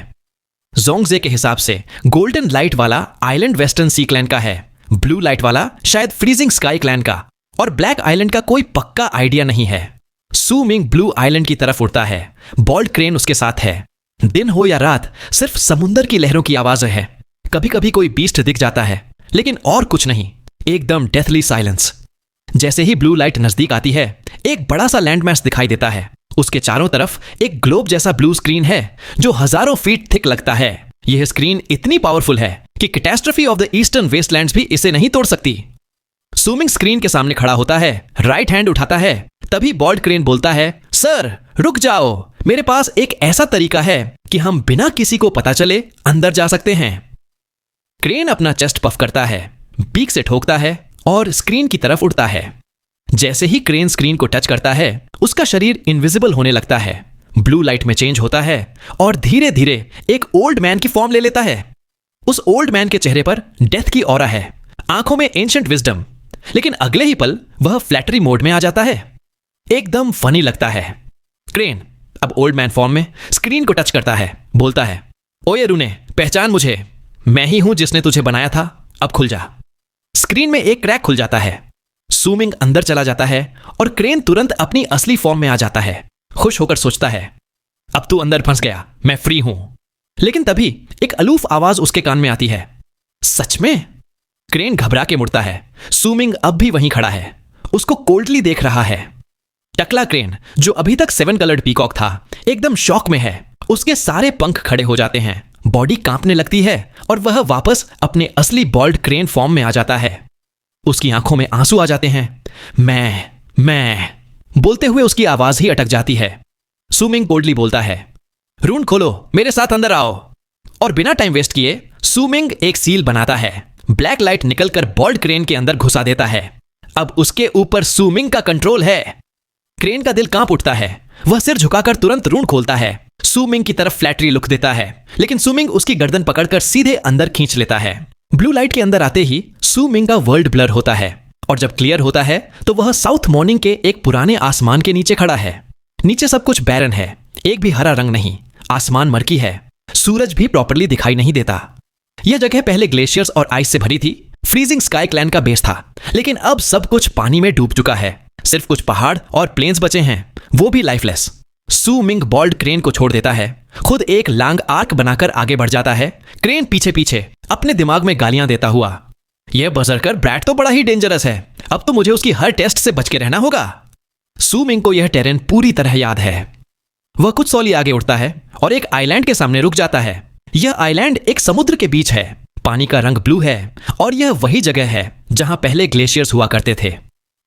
जोंगजे के हिसाब से गोल्डन लाइट वाला आइलैंड वेस्टर्न सी क्लैन का है, ब्लू लाइट वाला शायद फ्रीजिंग स्काई क्लैन का, और ब्लैक आइलैंड का कोई पक्का आइडिया नहीं है। सूमिंग ब्लू आइलैंड की तरफ उड़ता है, बॉल्ट क्रेन उसके साथ है। दिन हो या रात, सिर्फ समुंदर की लहरों की आवाज है। कभी कभी कोई बीस्ट दिख जाता है, लेकिन और कुछ नहीं, एकदम डेथली साइलेंस। जैसे ही ब्लू लाइट नजदीक आती है, एक बड़ा सा लैंड मैस दिखाई देता है उसके चारों तरफ एक ग्लोब जैसा ब्लू स्क्रीन है जो हजारों फीट थिक लगता है। यह स्क्रीन इतनी पावरफुल है कि catastrophe of the eastern wastelands भी इसे नहीं तोड़ सकती। सुमिंग स्क्रीन के सामने खड़ा होता है, राइट हैंड उठाता है। तभी बॉल्ड क्रेन बोलता है, सर रुक जाओ, मेरे पास एक ऐसा तरीका है कि हम बिना किसी को पता चले अंदर जा सकते हैं। क्रेन अपना चेस्ट पफ करता है, बीक से ठोकता है और स्क्रीन की तरफ उड़ता है। जैसे ही क्रेन स्क्रीन को टच करता है उसका शरीर इनविजिबल होने लगता है, ब्लू लाइट में चेंज होता है और धीरे धीरे एक ओल्ड मैन की फॉर्म ले लेता है। उस ओल्ड मैन के चेहरे पर डेथ की ऑरा है, आंखों में एंशिएंट विजडम, लेकिन अगले ही पल वह फ्लैटरी मोड में आ जाता है। एकदम फनी लगता है। क्रेन अब ओल्ड मैन फॉर्म में स्क्रीन को टच करता है, बोलता है, ओए रूने, पहचान मुझे, मैं ही हूं जिसने तुझे बनाया था, अब खुल जा। स्क्रीन में एक क्रैक खुल जाता है। सुमिंग अंदर चला जाता है और क्रेन तुरंत अपनी असली फॉर्म में आ जाता है। खुश होकर सोचता है, अब तू अंदर फंस गया, मैं फ्री हूं। लेकिन तभी एक अलूफ आवाज उसके कान में आती है, सच में? क्रेन घबरा के मुड़ता है। सुमिंग अब भी वहीं खड़ा है, उसको कोल्डली देख रहा है। टकला क्रेन, जो अभी तक 7 कलर्ड पीकॉक था, एकदम शॉक में है। उसके सारे पंख खड़े हो जाते हैं, बॉडी कांपने लगती है और वह वापस अपने असली बॉल्ड क्रेन फॉर्म में आ जाता है। उसकी आंखों में आंसू आ जाते हैं। मैं बोलते हुए उसकी आवाज ही अटक जाती है। सुमिंग कोल्डली बोलता है, रून खोलो, मेरे साथ अंदर आओ। और बिना टाइम वेस्ट किए सुमिंग एक सील बनाता है। ब्लैक लाइट निकलकर बॉल्ड क्रेन के अंदर घुसा देता है। अब उसके ऊपर सुमिंग का कंट्रोल है। क्रेन का दिल कांप उठता है। वह सिर झुकाकर तुरंत रून खोलता है, सुमिंग की तरफ फ्लैटरी लुक देता है, लेकिन सुमिंग उसकी गर्दन पकड़कर सीधे अंदर खींच लेता है। ब्लू लाइट के अंदर आते ही सुमिंग का वर्ल्ड ब्लर होता है और जब क्लियर होता है तो वह साउथ मॉर्निंग के एक पुराने आसमान के नीचे खड़ा है। नीचे सब कुछ बैरन है, एक भी हरा रंग नहीं, आसमान मरकी है, सूरज भी प्रॉपर्ली दिखाई नहीं देता। यह जगह पहले ग्लेशियर्स और आइस से भरी थी। फ्रीजिंग स्काई क्लैन का बेस था, लेकिन अब सब कुछ पानी में डूब चुका है। सिर्फ कुछ पहाड़ और प्लेन्स बचे हैं, वो भी लाइफलेस। सुमिंग बॉल्ड क्रेन को छोड़ देता है, खुद एक लॉन्ग आर्क बनाकर आगे बढ़ जाता है। क्रेन पीछे पीछे अपने दिमाग में गालियां देता हुआ, यह बजरकर ब्रैट तो बड़ा ही डेंजरस है, अब तो मुझे उसकी हर टेस्ट से बच के रहना होगा। सुमिंग को यह टेरेन पूरी तरह याद है। वह कुछ सौली आगे उठता है और एक आइलैंड के सामने रुक जाता है। यह आइलैंड एक समुद्र के बीच है, पानी का रंग ब्लू है और यह वही जगह है जहां पहले ग्लेशियर्स हुआ करते थे।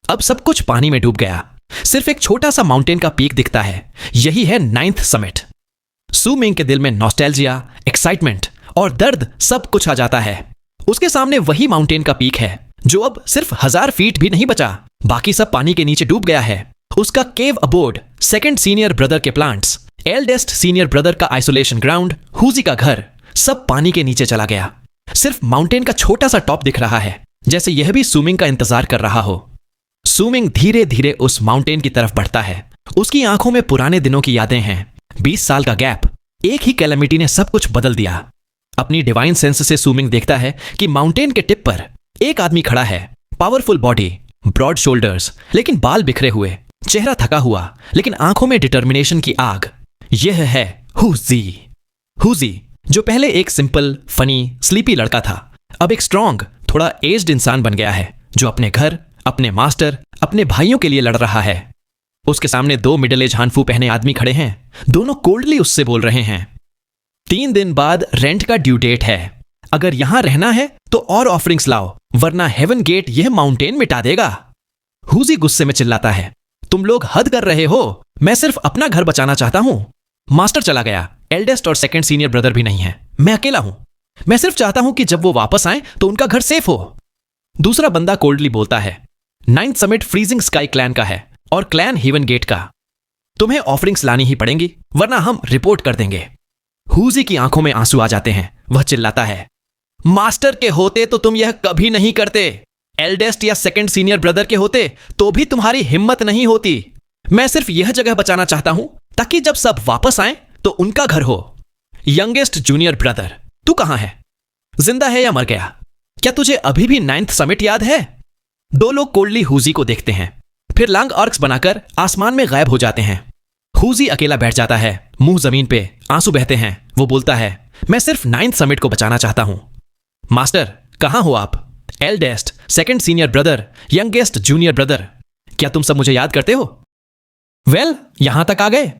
अब सब कुछ पानी में डूब गया, सिर्फ एक छोटा सा माउंटेन का पीक दिखता है। यही है 9th समिट। सुमिंग के दिल में नॉस्टैल्जिया, एक्साइटमेंट और दर्द सब कुछ आ जाता है। उसके सामने वही माउंटेन का पीक है जो अब सिर्फ 1000 फीट भी नहीं बचा, बाकी सब पानी के नीचे डूब गया है। उसका केव अबोर्ड, सेकंड सीनियर ब्रदर के प्लांट्स, एल्डेस्ट सीनियर ब्रदर का आइसोलेशन ग्राउंड, हुजी का घर, सब पानी के नीचे चला गया। सिर्फ माउंटेन का छोटा सा टॉप दिख रहा है, जैसे यह भी सुमिंग का इंतजार कर रहा हो। सुमिंग धीरे धीरे उस माउंटेन की तरफ बढ़ता है। उसकी आंखों में पुराने दिनों की यादें हैं। 20 साल का गैप, एक ही कैलेमिटी ने सब कुछ बदल दिया। अपनी डिवाइन सेंस से सुमिंग देखता है कि माउंटेन के टिप पर एक आदमी खड़ा है, पावरफुल बॉडी, ब्रॉड शोल्डर्स, लेकिन बाल बिखरे हुए, चेहरा थका हुआ, लेकिन आंखों में डिटर्मिनेशन की आग। यह है हुजी। हुजी, जो पहले एक सिंपल, फनी, स्लीपी लड़का था, अब एक स्ट्रॉन्ग, थोड़ा एज्ड इंसान बन गया है, जो अपने घर, अपने मास्टर, अपने भाइयों के लिए लड़ रहा है। उसके सामने 2 मिडिल एज हानफू पहने आदमी खड़े हैं, दोनों कोल्डली उससे बोल रहे हैं, 3 दिन बाद रेंट का ड्यू डेट है, अगर यहां रहना है तो और ऑफरिंग्स लाओ, वरना हेवन गेट यह माउंटेन मिटा देगा। हुजी गुस्से में चिल्लाता है, तुम लोग हद कर रहे हो, मैं सिर्फ अपना घर बचाना चाहता हूं। मास्टर चला गया, एल्डेस्ट और सेकंड सीनियर ब्रदर भी नहीं है, मैं अकेला हूं। मैं सिर्फ चाहता हूं कि जब वो वापस आए तो उनका घर सेफ हो। दूसरा बंदा कोल्डली बोलता है, 9th summit freezing sky clan का है और क्लैन हेवन गेट का। तुम्हें ऑफरिंग्स लानी ही पड़ेंगी, वरना हम रिपोर्ट कर देंगे। हुजी की आंखों में आंसू आ जाते हैं। वह चिल्लाता है, मास्टर के होते तो तुम यह कभी नहीं करते, एल्डेस्ट या सेकंड सीनियर ब्रदर के होते तो भी तुम्हारी हिम्मत नहीं होती। मैं सिर्फ यह जगह बचाना चाहता हूं ताकि जब सब वापस आए तो उनका घर हो। यंगेस्ट जूनियर ब्रदर, तू कहां है? जिंदा है या मर गया? क्या तुझे अभी भी 9th समिट याद है? 2 लोग कोल्डली हुजी को देखते हैं, फिर लॉन्ग आर्क्स बनाकर आसमान में गायब हो जाते हैं। हुजी अकेला बैठ जाता है, मुंह जमीन पे, आंसू बहते हैं। वो बोलता है, मैं सिर्फ 9th समिट को बचाना चाहता हूं। मास्टर, कहां हो आप? Eldest, second senior brother, youngest junior brother, क्या तुम सब मुझे याद करते हो? वेल, यहां तक आ गए।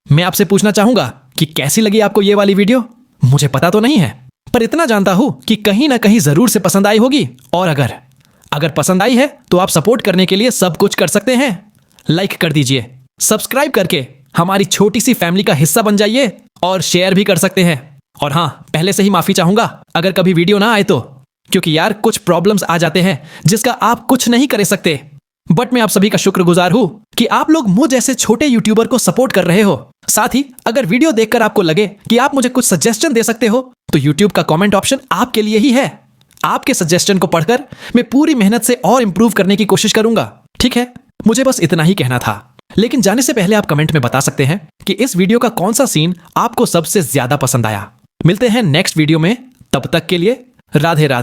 मैं आपसे पूछना चाहूंगा कि कैसी लगी आपको ये वाली वीडियो। मुझे पता तो नहीं है, पर इतना जानता हूं कि कहीं ना कहीं जरूर से पसंद आई होगी। और अगर पसंद आई है तो आप सपोर्ट करने के लिए सब कुछ कर सकते हैं। लाइक कर दीजिए, सब्सक्राइब करके हमारी छोटी सी फैमिली का हिस्सा बन जाइए और शेयर भी कर सकते हैं। और हाँ, पहले से ही माफी चाहूंगा अगर कभी वीडियो ना आए तो, क्योंकि यार कुछ प्रॉब्लम्स आ जाते हैं जिसका आप कुछ नहीं कर सकते। बट मैं आप सभी का शुक्रगुजार हूं कि आप लोग मुझ जैसे छोटे यूट्यूबर को सपोर्ट कर रहे हो। साथ ही अगर वीडियो देखकर आपको लगे कि आप मुझे कुछ सजेशन दे सकते हो तो यूट्यूब का कमेंट ऑप्शन आपके लिए ही है। आपके सजेशन को पढ़कर मैं पूरी मेहनत से और इंप्रूव करने की कोशिश करूंगा। ठीक है, मुझे बस इतना ही कहना था। लेकिन जाने से पहले आप कमेंट में बता सकते हैं कि इस वीडियो का कौन सा सीन आपको सबसे ज्यादा पसंद आया। मिलते हैं नेक्स्ट वीडियो में, तब तक के लिए राधे राधे।